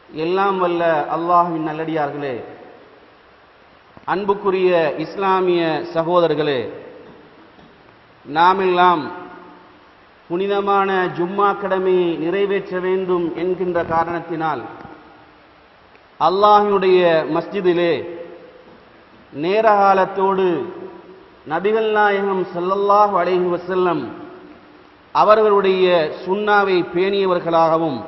எல்லாம் வல்ல அல்லாஹ்வின் நல்லடியார்களே, அன்புக்குரிய இஸ்லாமிய சகோதரர்களே, நாமெல்லாம் புனிதமான ஜும்மா கடமையை நிறைவேற்ற வேண்டும் என்கின்ற காரணத்தினால் அல்லாஹ்வுடைய மஸ்ஜிதிலே நேரகாலத்தோடு நபிகள் நாயகம் ஸல்லல்லாஹு அலைஹி வஸல்லம் அவர்களுடைய சுன்னாவை பேணியவர்களாகவும்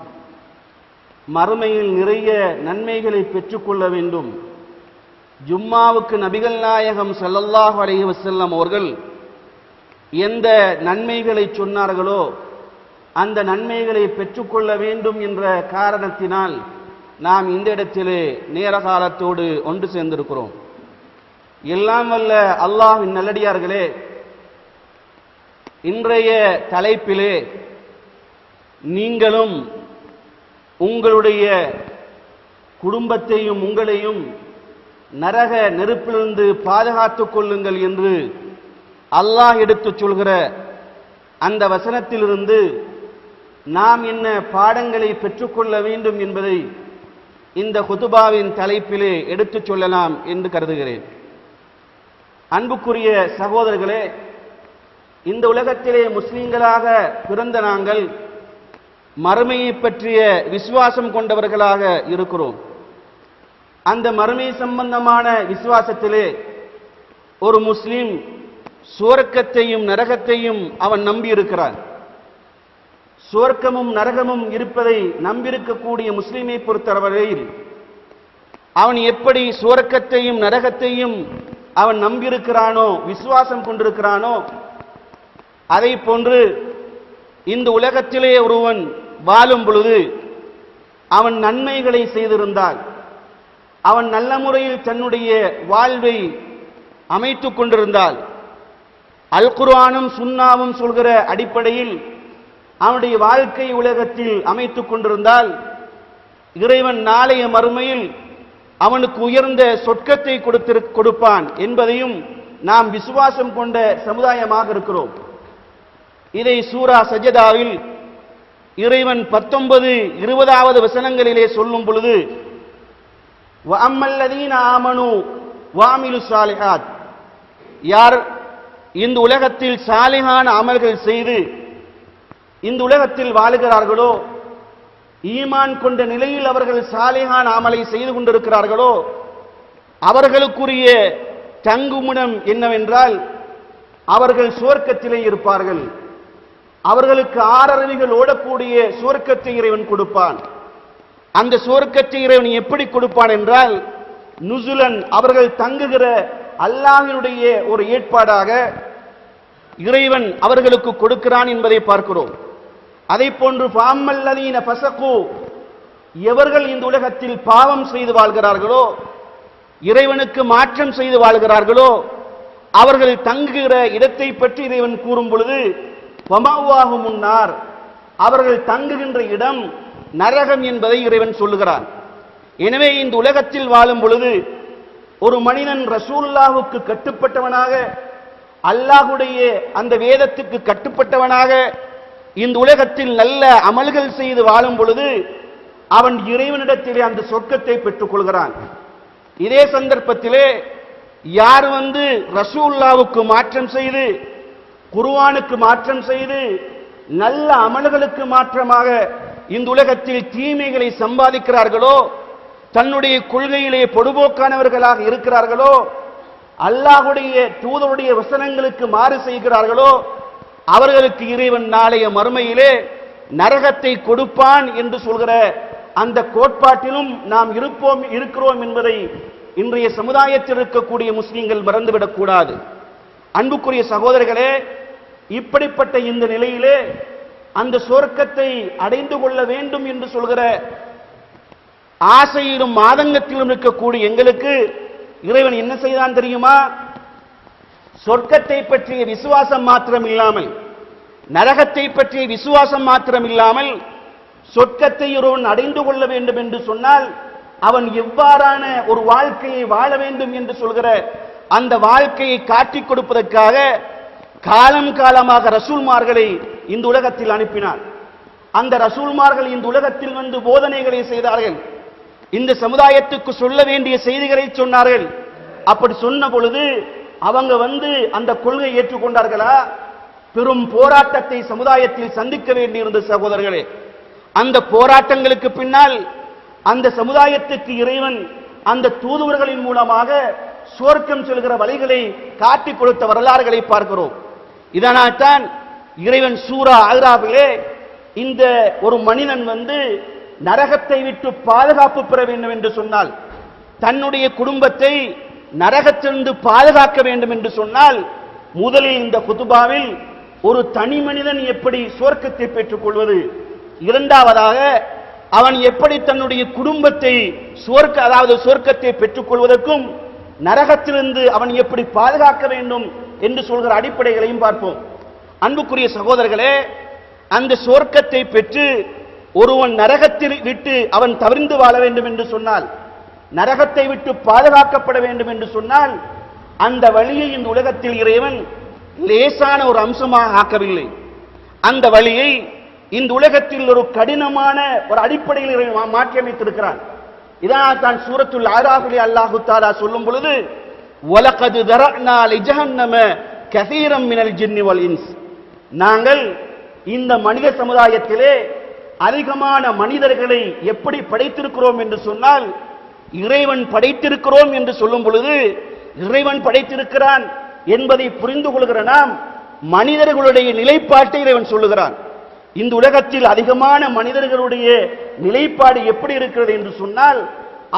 மறுமையில் நிறைய நன்மைகளை பெற்றுக்கொள்ள வேண்டும், ஜும்மாவுக்கு நபிகள் நாயகம் ஸல்லல்லாஹு அலைஹி வஸல்லம் அவர்கள் எந்த நன்மைகளை சொன்னார்களோ அந்த நன்மைகளை பெற்றுக்கொள்ள வேண்டும் என்ற காரணத்தினால் நாம் இந்த இடத்திலே நேர காலத்தோடு ஒன்று சேர்ந்திருக்கிறோம். எல்லாம் வல்ல அல்லாஹ்வின் நல்லடியார்களே, இன்றைய தலைப்பிலே நீங்களும் உங்களுடைய குடும்பத்தையும் உங்களையும் நரக நெருப்பிலிருந்து பாதுகாத்துக் கொள்ளுங்கள் என்று அல்லாஹ் எடுத்துச் சொல்கிற அந்த வசனத்திலிருந்து நாம் என்ன பாடங்களை பெற்றுக்கொள்ள வேண்டும் என்பதை இந்த குதுபாவின் தலைப்பிலே எடுத்துச் சொல்லலாம் என்று கருதுகிறேன். அன்புக்குரிய சகோதரர்களே, இந்த உலகத்திலே முஸ்லிம்களாக பிறந்த நாங்கள் மறுமையை பற்றிய விசுவாசம் கொண்டவர்களாக இருக்கிறோம். அந்த மறுமை சம்பந்தமான விசுவாசத்திலே ஒரு முஸ்லிம் சுவர்க்கத்தையும் நரகத்தையும் அவன் நம்பியிருக்கிறான். சுவர்க்கமும் நரகமும் இருப்பதை நம்பியிருக்கக்கூடிய முஸ்லிமை பொறுத்தவரையில் அவன் எப்படி சுவர்க்கத்தையும் நரகத்தையும் அவன் நம்பியிருக்கிறானோ, விசுவாசம் கொண்டிருக்கிறானோ, அதை போன்று இந்த உலகத்திலே ஒருவன் வாழும் பொழுது அவன் நன்மைகளை செய்திருந்தால், அவன் நல்ல முறையில் தன்னுடைய வாழ்வை அமைத்துக் கொண்டிருந்தால், அல் குர்ஆனும் சுன்னாவும் சொல்கிற அடிப்படையில் அவனுடைய வாழ்க்கை உலகத்தில் அமைத்துக் கொண்டிருந்தால், இறைவன் நாளைய மறுமையில் அவனுக்கு உயர்ந்த சொர்க்கத்தை கொடுப்பான் என்பதையும் நாம் விசுவாசம் கொண்ட சமுதாயமாக இருக்கிறோம். இதை சூரா சஜதாவில் இறைவன் 19-20 வசனங்களிலே சொல்லும் பொழுது, வஅம்மல்லதீன ஆமனு வஅமிலு ஸாலிஹாத், யார் இந்த உலகத்தில் சாலிஹான அமல்கள் செய்து இந்த உலகத்தில் வாழுகிறார்களோ, ஈமான் கொண்ட நிலையில் அவர்கள் சாலிஹான அமலை செய்து கொண்டிருக்கிறார்களோ, அவர்களுக்குரிய தங்குமிடம் என்னவென்றால் அவர்கள் சுவர்க்கத்திலே இருப்பார்கள். அவர்களுக்கு 6 அருவிகள் ஓடக்கூடிய சுவர்க்கத்தை இறைவன் கொடுப்பான். அந்த சுவர்க்கத்தை இறைவன் எப்படி கொடுப்பான் என்றால், நுசுலன், அவர்கள் தங்குகிற அல்லாஹ்வினுடைய ஒரு ஏற்பாடாக இறைவன் அவர்களுக்கு கொடுக்கிறான் என்பதை பார்க்கிறோம். அதை போன்று ஃபாம்மல்லதீன ஃபஸகு, எவர்கள் இந்த உலகத்தில் பாவம் செய்து வாழ்கிறார்களோ, இறைவனுக்கு மாற்றம் செய்து வாழ்கிறார்களோ, அவர்கள் தங்குகிற இடத்தை பற்றி இறைவன் கூறும் பொழுது, வமஅவாஹு முன்னார், அவர்கள் தங்குகின்ற இடம் நரகம் என்பதை இறைவன் சொல்லுகிறான். எனவே இந்த உலகத்தில் வாழும் பொழுது ஒரு மனிதன் ரசூலுல்லாஹுக்கு கட்டுப்பட்டவனாக, அல்லாஹ்வுடைய அந்த வேதத்துக்கு கட்டுப்பட்டவனாக இந்த உலகத்தில் நல்ல அமல்கள் செய்து வாழும் பொழுது அவன் இறைவனிடத்திலே அந்த சொர்க்கத்தை பெற்றுக் கொள்கிறான். இதே சந்தர்ப்பத்திலே யார் ரசூலுல்லாஹுக்கு மாற்றம் செய்து, குர்ஆனுக்கு மாற்றம் செய்து, நல்ல அமல்களுக்கு மாற்றமாக இந்த உலகத்தில் தீமைகளை சம்பாதிக்கிறார்களோ, தன்னுடைய கொள்கையிலே பொடுபோக்கானவர்களாக இருக்கிறார்களோ, அல்லாஹ்வுடைய தூதருடைய வசனங்களுக்கு மாறு செய்கிறார்களோ, அவர்களுக்கு இறைவன் நாளைய மறுமையிலே நரகத்தை கொடுப்பான் என்று சொல்கிற அந்த கோட்பாட்டிலும் நாம் இருக்கிறோம் என்பதை இன்றைய சமுதாயத்தில் இருக்கக்கூடிய முஸ்லிம்கள் மறந்துவிடக் கூடாது. அன்புக்குரிய சகோதரர்களே, இப்படிப்பட்ட இந்த நிலையிலே அந்த சொர்க்கத்தை அடைந்து கொள்ள வேண்டும் என்று சொல்கிற ஆசையிலும் ஆதங்கத்திலும் இருக்கக்கூடிய எங்களுக்கு இறைவன் என்ன செய்தான் தெரியுமா? சொர்க்கத்தை பற்றிய விசுவாசம் மாத்திரம் இல்லாமல், நரகத்தை பற்றிய விசுவாசம் மாத்திரம் இல்லாமல், சொர்க்கத்தை ஒருவன் அடைந்து கொள்ள வேண்டும் என்று சொன்னால் அவன் எவ்வாறான ஒரு வாழ்க்கையை வாழ வேண்டும் என்று சொல்கிற அந்த வாழ்க்கையை காட்டிக் கொடுப்பதற்காக காலம் காலமாக ரசூல்மார்களை இந்த உலகத்தில் அனுப்பினார். அந்த ரசூல்மார்கள் இந்த உலகத்தில் போதனைகளை செய்தார்கள். இந்த சமுதாயத்துக்கு சொல்ல வேண்டிய செய்திகளை சொன்னார்கள். அப்படி சொன்ன பொழுது அவங்க அந்த கொள்கை ஏற்றுக்கொண்டார்களா? பெரும் போராட்டத்தை சமுதாயத்தில் சந்திக்க வேண்டியிருந்த சகோதரர்களே. அந்த போராட்டங்களுக்கு பின்னால் அந்த சமுதாயத்துக்கு இறைவன் அந்த தூதுவர்களின் மூலமாக சுவர்க்கம் செல்கிற வழிகளை காட்டிக் கொடுத்த வரலாறுகளை பார்க்கிறோம். இதனால் தான் இறைவன் சூரா அஹ்ராபிலே இந்த ஒரு மனிதன் நரகத்தை விட்டு பாதுகாப்பு பெற வேண்டும் என்று சொன்னால், தன்னுடைய குடும்பத்தை நரகத்திலிருந்து பாதுகாக்க வேண்டும் என்று சொன்னால், முதலில் இந்த குதுபாவில் ஒரு தனி மனிதன் எப்படி சுவர்க்கத்தை பெற்றுக் கொள்வது, இரண்டாவதாக அவன் எப்படி தன்னுடைய குடும்பத்தை சுவர்க்கத்தை பெற்றுக் கொள்வதற்கும் நரகத்திலிருந்து அவன் எப்படி பாதுகாக்க வேண்டும் என்று சொல்கிற அடிப்படைகளையும் பார்ப்போம். அன்புக்குரிய சகோதரர்களே, அந்த சுவர்க்கத்தை பெற்று ஒருவன் நரகத்தில் விட்டு அவன் தவிர்ந்து வாழ வேண்டும் என்று சொன்னால், நரகத்தை விட்டு பாதுகாக்கப்பட வேண்டும் என்று சொன்னால், அந்த வழியை இந்த உலகத்தில் இறைவன் லேசான ஒரு அம்சமாக ஆக்கவில்லை. அந்த வழியை இந்த உலகத்தில் ஒரு கடினமான ஒரு அடிப்படையில் இறைவன் மாற்றி அமைத்திருக்கிறான். இதனால் தான் சூரத்துல் அராஃபிலே அல்லாஹு தஆலா சொல்லும் பொழுது, வலகத் தரஅனா லிஜஹன்னம கஸீரம் மினல் ஜின்னி வல் இன்ஸ், நாங்கள் இந்த மனித சமுதாயத்திலே அதிகமான மனிதர்களை எப்படி படைத்திருக்கிறோம் என்று சொன்னால், இறைவன் படைத்திருக்கிறோம் என்று சொல்லும் பொழுது இறைவன் படைத்திருக்கிறான் என்பதை புரிந்து கொள்கிற நாம் மனிதர்களுடைய நிலைப்பாட்டை இறைவன் சொல்லுகிறான். இந்த உலகத்தில் அதிகமான மனிதர்களுடைய நிலைப்பாடு எப்படி இருக்கிறது என்று சொன்னால்,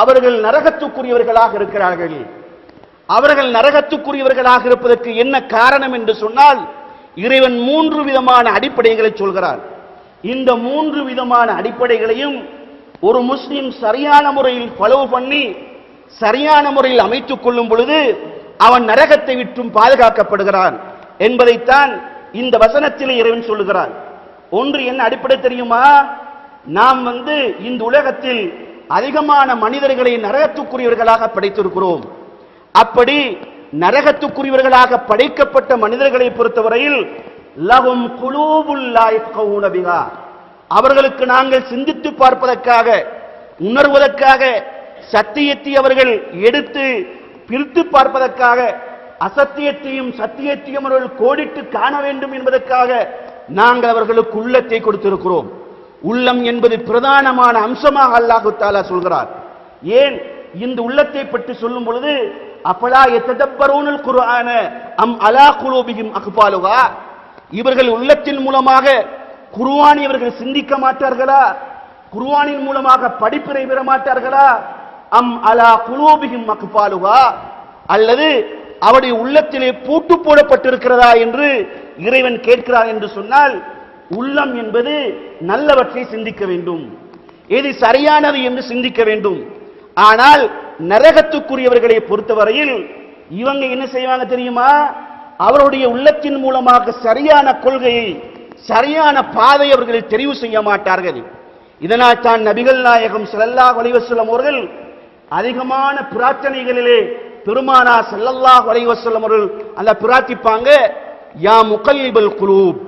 அவர்கள் நரகத்துக்குரியவர்களாக இருக்கிறார்கள். அவர்கள் நரகத்துக்குரியவர்களாக இருப்பதற்கு என்ன காரணம் என்று சொன்னால், இறைவன் 3 விதமான அடிப்படைகளை சொல்கிறார். இந்த 3 விதமான அடிப்படைகளையும் ஒரு முஸ்லிம் சரியான முறையில் ஃபாலோ பண்ணி சரியான முறையில் அமைத்துக் கொள்ளும் பொழுது அவன் நரகத்தை விட்டும் பாதுகாக்கப்படுகிறான் என்பதைத்தான் இந்த வசனத்தில் இறைவன் சொல்லுகிறார். ஒன்று என்ன அடிப்படை தெரியுமா? நாம் இந்த உலகத்தில் அதிகமான மனிதர்களை நரகத்துக்குரியவர்களாக படைத்திருக்கிறோம். அப்படி நரகத்துக்குரியவர்களாக படைக்கப்பட்ட மனிதர்களை பொறுத்தவரையில் லஹும் குலூபுல் லா யஃகஹூன பிஹா, அவர்களுக்கு நாங்கள் சிந்தித்து பார்ப்பதற்காக, உணர்வதற்காக, சத்தியத்தை அவர்கள் எடுத்து பிரித்து பார்ப்பதற்காக, அசத்தியத்தையும் சத்தியத்தையும் அவர்கள் கோடிட்டு காண வேண்டும் என்பதற்காக நாங்கள் அவர்களுக்கு உள்ளத்தை கொடுத்திருக்கிறோம். உள்ளம் என்பது பிரதானமான அம்சமாக அல்லாஹு தஆலா சொல்கிறார். ஏன் இந்த உள்ளத்தை பற்றி சொல்லும் பொழுது, அஃபலா யததப்பரூனல் குர்ஆன அம் அலா குலூபிஹிம் அக்பாலுஹா, இவர்கள் உள்ளத்தின் மூலமாக குர்ஆனை இவர்கள் சிந்திக்க மாட்டார்களா? குர்ஆனின் மூலமாக படிப்பினை பெற மாட்டார்களா? அம் அலா குலூபிஹிம் அக்பாலுஹா, அல்லது அவருடைய உள்ளத்திலே பூட்டு போடப்பட்டிருக்கிறதா என்று இறைவன் கேட்கிறார் என்று சொன்னால், உள்ளம் என்பது நல்லவற்றை சிந்திக்க வேண்டும், எது சரியானது என்று சிந்திக்க வேண்டும். ஆனால் நரகத்துக்குரியவர்களை பொறுத்தவரையில் இவங்க என்ன செய்வாங்க தெரியுமா? அவருடைய உள்ளத்தின் மூலமாக சரியான கொள்கையை, சரியான பாதை அவர்கள் தெரிவு செய்ய மாட்டார்கள். இதனால் தான் நபிகள் நாயகம் ஸல்லல்லாஹு அலைஹி வஸல்லம் அவர்கள் அதிகமான பிரார்த்தனைகளிலே பெருமானார் ஸல்லல்லாஹு அலைஹி வஸல்லம் அவர்கள் அந்த பிரார்த்திப்பாங்க, யா முகல்லிபல் குலூப்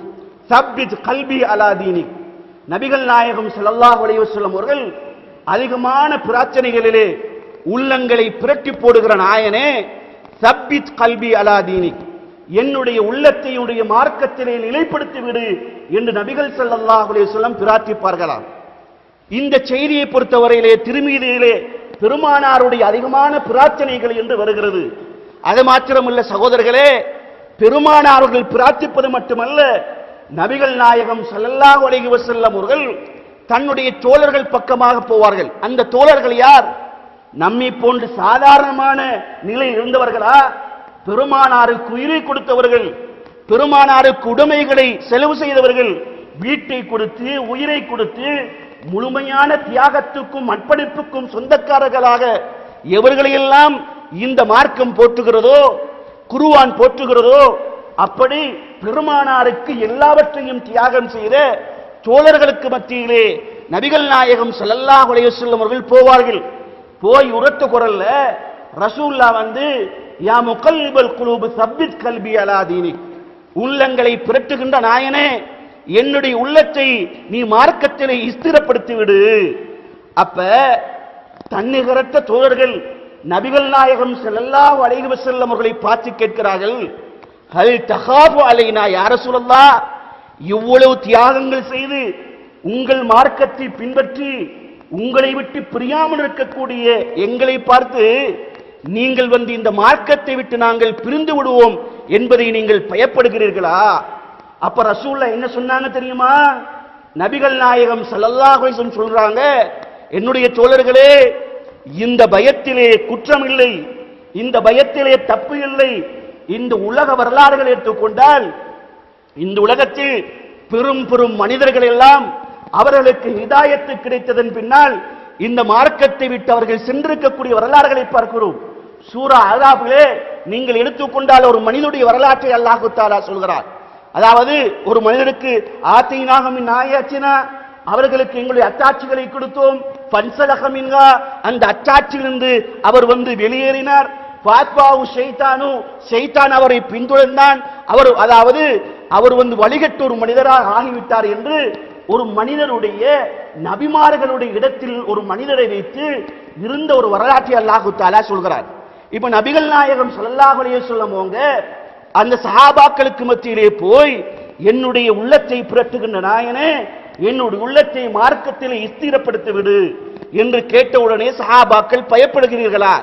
சப்பித் கல்பி அலா தீனிக். நபிகள் நாயகம் ஸல்லல்லாஹு அலைஹி வஸல்லம் அவர்கள் அதிகமான பிரார்த்தனைகளிலே உள்ளங்களை புரட்டி போடுகிற நாயனே, சப்பித் கல்பி அலா தீனிக், என்னுடைய உள்ளத்தை உடைய மார்க்கத்திலே நிலைப்படுத்தி விடு என்று நபிகள் ஸல்லல்லாஹு அலைஹி வஸல்லம் பிரார்த்திப்பார்களாம். இந்த செய்தியை பொறுத்தவரையிலே திருமீதியிலே பெருமானாருடைய அதிகமான பிரார்த்தனைகள் என்று வருகிறது. அது மாத்திரமல்ல சகோதரர்களே, பெருமானார்கள் பிரார்த்திப்பது மட்டுமல்ல, நபிகள் நாயகம் ஸல்லல்லாஹு அலைஹி வஸல்லம் அவர்கள் தன்னுடைய தோழர்கள் பக்கமாக போவார்கள். அந்த தோழர்கள் யார்? நம்மை போன்று சாதாரணமான நிலை இருந்தவர்களா? பெருமானாருக்கு உயிரை கொடுத்தவர்கள், பெருமானாருக்கு உடைமைகளை செலவு செய்தவர்கள், வீட்டை கொடுத்து உயிரை கொடுத்து முழுமையான தியாகத்துக்கும் அர்ப்பணிப்புக்கும் சொந்தக்காரர்களாக எவர்களையெல்லாம் இந்த மார்க்கம் போற்றுகிறதோ, குர்ஆன் போற்றுகிறதோ, அப்படி பெருமானாருக்கு எல்லாவற்றையும் தியாகம் செய்த தோழர்களுக்கு மத்தியிலே நபிகள் நாயகம் ஸல்லல்லாஹு அலைஹி வஸல்லம் அவர்கள் போவார்கள். போய் உரத்த குரல்ல ரசூலுல்லாஹ் யா முகல்லிபல் குலூப் சப்பித் கல்பி அலா தீனிக், உள்ளங்களை புரட்டுகின்ற நாயனே, என்னுடைய உள்ளத்தை நீ மார்க்கத்திலே ஸ்திரப்படுத்தி விடு. அப்ப தன்னிகரற்ற தோழர்கள் நபிகள் நாயகம் ஸல்லல்லாஹு அலைஹி வஸல்லம் அவர்களை பார்த்து கேட்கிறார்கள், ஹல் தகாபு அலைனா யா ரசூலல்லாஹ், இவ்வளவு தியாகங்கள் செய்து உங்கள் மார்க்கத்தை பின்பற்றி உங்களை விட்டு பிரியாமல் இருக்கக்கூடிய எங்களை பார்த்து நீங்கள் இந்த மார்க்கத்தை விட்டு நாங்கள் பிரிந்து விடுவோம் என்பதை நீங்கள் பயப்படுகிறீர்களா? அப்ப ரசூலுல்லாஹ் என்ன சொன்னாங்க தெரியுமா? நபிகள் நாயகம் ஸல்லல்லாஹு அலைஹி வஸல்லம் சொல்றாங்க, என்னுடைய தோழர்களே, இந்த பயத்திலே குற்றம் இல்லை, இந்த பயத்திலே தப்பு இல்லை. இந்த உலக வரலாறுகளை எடுத்துக்கொண்டால் இந்த உலகத்தில் பெரும் பெரும் மனிதர்கள் எல்லாம் அவர்களுக்கு ஹிதாயத்து கிடைத்ததன் பின்னால் இந்த மார்க்கத்தை விட்டு அவர்கள் சென்றிருக்கக்கூடிய வரலாறுகளை பார்க்கிறோம். சூரா அராபிலே நீங்கள் எடுத்துக்கொண்டால் ஒரு மனிதனுடைய வரலாற்றை அல்லாஹ் தஆலா சொல்கிறார். அதாவது ஒரு மனிதனுக்கு ஆத்தீனாகமின் ஆயாச்சினா, அவர்களுக்கு எங்களுடைய அத்தாட்சிகளை கொடுத்தோம், பன்சலகமின்கா, அந்த அச்சாட்சியிலிருந்து அவர் வெளியேறினார். பாத்பாவு ஷைத்தானு, ஷைத்தான் அவரை பின்தொடர்ந்தான். அவர் வழிகட்ட ஒரு மனிதராக ஆகிவிட்டார் என்று ஒரு மனிதனுடைய நபிமார்களுடைய இடத்தில் ஒரு மனிதரை வைத்து இருந்த ஒரு வரலாற்றை அல்லாஹ் தஆலா சொல்கிறார். இப்ப நபிகள் நாயகம் ஸல்லல்லாஹு அலைஹி வஸல்லம் அவங்க அந்த சஹாபாக்களுக்கு மத்தியிலே போய், என்னுடைய உள்ளத்தை புரட்டுகின்ற நாயனே, என்னுடைய உள்ளத்தை மார்க்கத்திலே ஸ்திரப்படுத்தி விடு என்று கேட்டவுடனே சஹாபாக்கள் பயப்படுகிறீர்களா?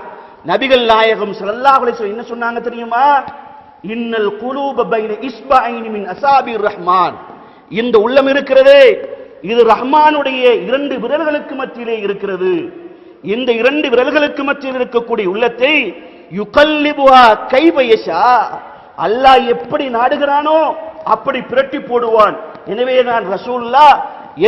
நபிகள் நாயகம் ஸல்லல்லாஹு அலைஹி வஸல்லம் என்ன சொன்னாங்க தெரியுமா? இன்னல் குலூப பைன இஸ்பஐனி மின் அஸாபிர் ரஹ்மான், இந்த உள்ளம் இருக்கிறதே, இது ரஹ்மானுடைய 2 விரல்களுக்கு மத்தியிலே இருக்கிறது. இந்த 2 விரல்களுக்கு மத்தியில் இருக்கக்கூடிய உள்ளத்தை யுகல்லிபுஹா கைஃப யஷா, அல்லாஹ் எப்படி நாடுகிறானோ அப்படி பிரட்டி போடுவான். எனவே நான் ரசூலுல்லாஹ்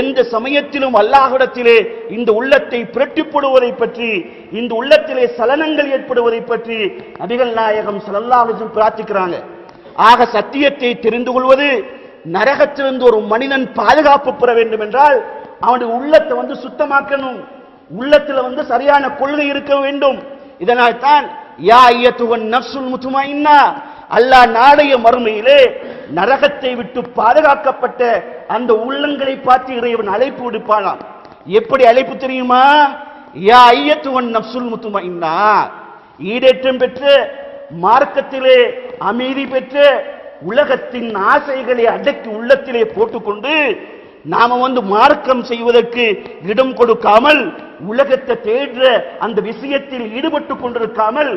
எந்த சமயத்திலும் அல்லாஹ்விடத்திலே இந்த உள்ளத்தை பிரட்டி போடுவதை பற்றி, இந்த உள்ளத்திலே சலனங்கள் ஏற்படுவதை பற்றி நபிகள் நாயகம் ஸல்லல்லாஹு அலைஹி வஸல்லம் பிரார்த்திக்கிறாங்க. ஆக சத்தியத்தை தெரிந்து கொள்வது, நரகத்திலிருந்து ஒரு மனிதன் பாதுகாப்பு பெற வேண்டும் என்றால் அவனுடைய உள்ளத்தை சுத்தமாக்கணும், உள்ளத்தில் சரியான கொள்கை இருக்க வேண்டும். இதனால் தான் யா அய்யத்துஹன் நஃப்ஸுல் முத்மஇன்னா, அல்லாஹ் நாளைய மறுமையிலே நரகத்தை விட்டு பாதுகாக்கப்பட்ட அந்த உள்ளங்களை பார்த்து இறைவன் அழைப்பு விடுப்பானாம். எப்படி அழைப்பு தெரியுமா? யா அய்யத்துஹன் நஃப்ஸுல் முத்மஇன்னா, ஈடேற்றம் பெற்ற மார்க்கத்திலே அமைதி பெற்ற உலகத்தின் ஆசைகளை அடக்கி உள்ளத்திலே போட்டுக்கொண்டு நாம மார்க்கம் செய்வதற்கு இடம் கொடுக்காமல், உலகத்தை தேடுற அந்த விஷயத்தில் ஈடுபட்டு கொண்டிருக்காமல்,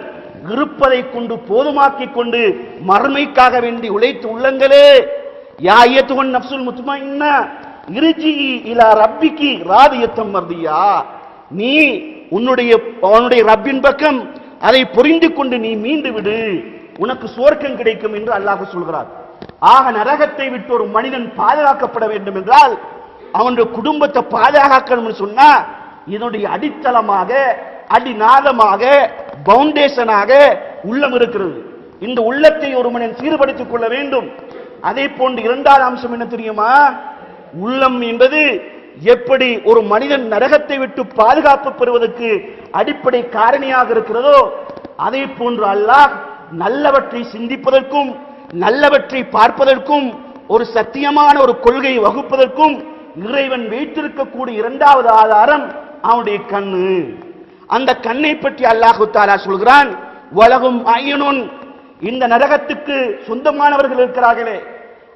இருப்பதை கொண்டு போதுமாக்கிக் கொண்டு மறுமைக்காக வேண்டி உழைத்து உள்ளங்களே, யா அய்யத்துஹன் நஃப்ஸுல் முத்மஇன்னா இர்ஜி இலா ரப்பிகி ராதியத்தம் மர்தியா, நீ உன்னுடைய ரப்பின் பக்கம் அதை புரிந்து கொண்டு நீ மீண்டு விடு, உனக்கு சுவர்க்கம் கிடைக்கும் என்று அல்லாஹ் சொல்கிறார். ஆக நரகத்தை விட்டு ஒரு மனிதன் பாதுகாக்கப்பட வேண்டும் என்றால் அவனுடைய குடும்பத்தை பாதுகாக்கணும்னு சொன்னா இதனுடைய அடித்தளமாக, அடிநாதமாக, பவுண்டேஷனாக உள்ளம் இருக்கிறது. இந்த உள்ளத்தை ஒரு மனிதன் சீர்படுத்திக் கொள்ள வேண்டும். அதே போன்று 2வது அம்சம் என்ன தெரியுமா? உள்ளம் என்பது எப்படி ஒரு மனிதன் நரகத்தை விட்டு பாதுகாப்பு பெறுவதற்கு அடிப்படை காரணியாக இருக்கிறதோ, அதே போன்று அல்லாஹ் நல்லவற்றை சிந்திப்பதற்கும் நல்லவற்றை பார்ப்பதற்கும் ஒரு சத்தியமான ஒரு கொள்கையை வகுப்பதற்கும் இறைவன் வைத்திருக்கக்கூடிய 2வது ஆதாரம் அவனுடைய கண்ணு. அந்த கண்ணை பற்றி அல்லாஹ் தஆலா சொல்கிறான், வலகும் அய்யுனுன், இந்த நரகத்துக்கு சொந்தமானவர்கள் இருக்கிறார்களே,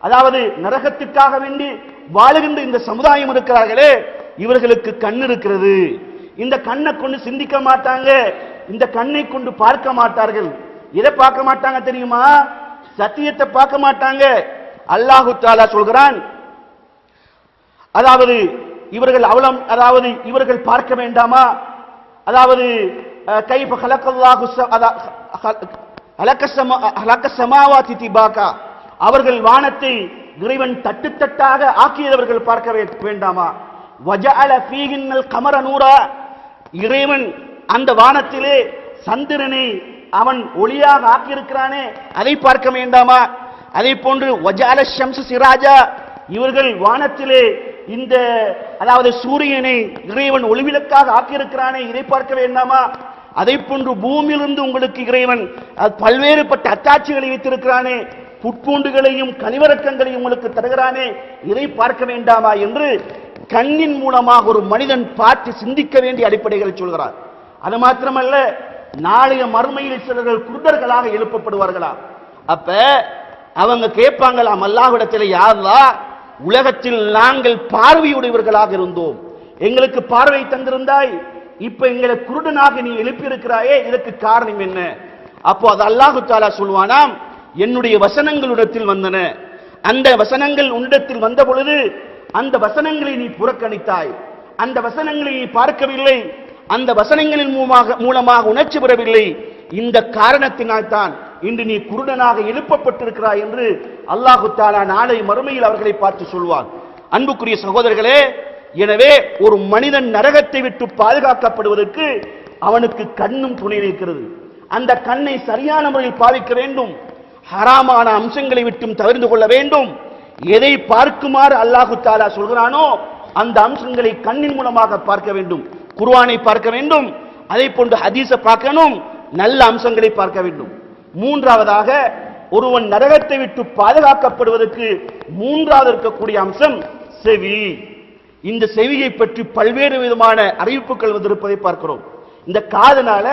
அதாவது நரகத்துக்காக வேண்டி வாழுகின்ற இந்த சமுதாயம் இருக்கிறார்களே, இவர்களுக்கு கண் இருக்கிறது. இந்த கண்ணை கொண்டு சிந்திக்க மாட்டாங்க, இந்த கண்ணை கொண்டு பார்க்க மாட்டார்கள். எதை பார்க்க மாட்டாங்க தெரியுமா? சத்தியத்தை பார்க்க மாட்டாங்க. அல்லாஹ் தஆலா சொல்கிறான், அதாவது இவர்கள் பார்க்க வேண்டாமா? அதாவது கைஃப ஹலக்கல்லாஹு ஹலக்கஸ்ஸமாவாதி திபாகா, அவர்கள் வானத்தை இறைவன் தட்டு தட்டாக ஆக்கியவர்கள் பார்க்க வேண்டாமா? வஜஅல ஃபீஹின்னல் கமர நூரா, இறைவன் அந்த வானத்திலே சந்திரனை அவன் ஒளியாக ஆக்கியிருக்கிறானே, அதை பார்க்க வேண்டாமா? அதே போன்று வஜஅல ஷம்ஸ சிராஜா, இவர்கள் வானத்திலே இந்த சூரியனை இறைவன் ஒளிவிளக்காக ஆக்கியிருக்கிறானே, இதை பார்க்க வேண்டாமா? அதை போன்று பூமியிலிருந்து உங்களுக்கு இறைவன் பல்வேறுபட்ட அத்தாட்சிகளை வைத்திருக்கிறானே, புட்பூண்டுகளையும் கனிவரக்கங்களையும் உங்களுக்கு தருகிறானே, இதை பார்க்க வேண்டாமா என்று கண்ணின் மூலமாக ஒரு மனிதன் பார்த்து சிந்திக்க வேண்டிய அடிப்படைகளை சொல்கிறார். அது மாத்திரமல்ல, நாளைய மறுமையில் சிலர்கள் குருடர்களாக எழுப்பப்படுவார்களா? அப்ப அவங்க கேட்பாங்களாம் அல்லாஹ்விடத்தில், யா அல்லாஹ், உலகத்தில் நாங்கள் பார்வையுடையவர்களாக இருந்தோம், எங்களுக்கு பார்வை தந்திருந்தாய், இப்ப எங்களை குருடனாக நீ எழுப்பியிருக்கிறாயே, இதற்கு காரணம் என்ன? அப்போ அது அல்லாஹு தஆலா சொல்வானாம், என்னுடைய வசனங்களிடத்தில் வந்தன, அந்த வசனங்கள் உன்னிடத்தில் வந்த பொழுது அந்த வசனங்களை நீ புறக்கணித்தாய், அந்த வசனங்களை நீ பார்க்கவில்லை, அந்த வசனங்களின் மூலமாக உணர்ச்சி பெறவில்லை, இந்த காரணத்தினால் தான் இன்று நீ குருடனாக எழுப்பப்பட்டிருக்கிறாய் என்று அல்லாஹு தஆலா நாளை மறுமையில் அவர்களை பார்த்து சொல்வான். அன்புக்குரிய சகோதரர்களே, எனவே ஒரு மனிதன் நரகத்தை விட்டு பாதுகாக்கப்படுவதற்கு அவனுக்கு கண்ணும் துணை நிற்கிறது. அந்த கண்ணை சரியான முறையில் பாவிக்க வேண்டும், ஹராமான அம்சங்களை விட்டும் தவிர்த்து கொள்ள வேண்டும். எதை பார்க்குமாறு அல்லாஹு தஆலா சொல்கிறானோ அந்த அம்சங்களை கண்ணின் மூலமாக பார்க்க வேண்டும். குர்ஆனை பார்க்க வேண்டும், அதை போன்று ஹதீஸை பார்க்கணும், நல்ல அம்சங்களை பார்க்க வேண்டும். மூன்றாவதாக, ஒருவன் நரகத்தை விட்டு பாதுகாக்கப்படுவதற்கு மூன்றாவது இருக்கக்கூடிய அம்சம் செவி. இந்த செவியை பற்றி பல்வேறு விதமான அறிவிப்புகள் வந்திருப்பதை பார்க்கிறோம். இந்த காதுனால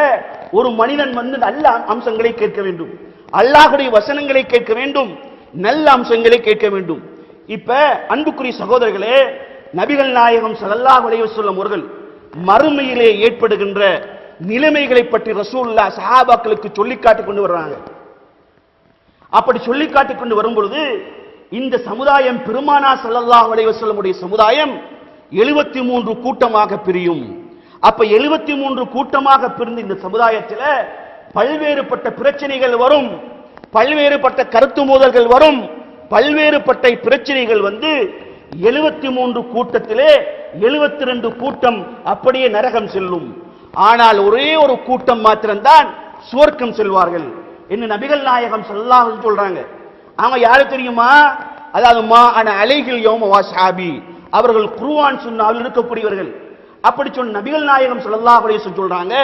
ஒரு மனிதன் நல்ல அம்சங்களை கேட்க வேண்டும், அல்லாஹ்வுடைய வசனங்களை கேட்க வேண்டும், நல்ல அம்சங்களை கேட்க வேண்டும். இப்ப அன்புக்குரிய சகோதரர்களே, நபிகள் நாயகம் ஸல்லல்லாஹு அலைஹி வஸல்லம் அவர்கள் மறுமையிலே ஏற்படுகின்ற நிலைமைகளை பற்றி ரசூலுல்லாஹ் சஹாபாக்களுக்கு சொல்லி காட்டிக் கொண்டு வர்றாங்க. அப்படி சொல்லி காட்டிக் கொண்டு வரும் பொழுது இந்த சமுதாயம் பெருமானார் ஸல்லல்லாஹு அலைஹி வஸல்லம் உடைய சமுதாயம் 73 கூட்டமாக பிரியும். அப்ப 73 கூட்டமாக பிரிந்த இந்த சமுதாயத்தில் பல்வேறுபட்ட பிரச்சனைகள் வரும், பல்வேறுபட்ட கருத்து மோதல்கள் வரும், பல்வேறுபட்ட பிரச்சனைகள் வந்து 73 கூட்டத்திலே 72 கூட்டம் அப்படியே நரகம் செல்லும். ஆனால் ஒரே ஒரு கூட்டம் மாத்திரம்தான் சுவர்க்கம் செல்வார்கள் என்று நபிகள் நாயகம் ஸல்லல்லாஹு அலைஹி வஸல்லம் சொல்றாங்க. அவங்க யாரு தெரியுமா? அதாவது மா அன அலைஹில் யௌம வஸஹாபி, அவர்கள் குர்ஆன் சுன்னாவில் இருக்கக்கூடியவர்கள். அப்படி சொன்ன நபிகள் நாயகம் ஸல்லல்லாஹு அலைஹி வஸல்லம் சொல்றாங்க,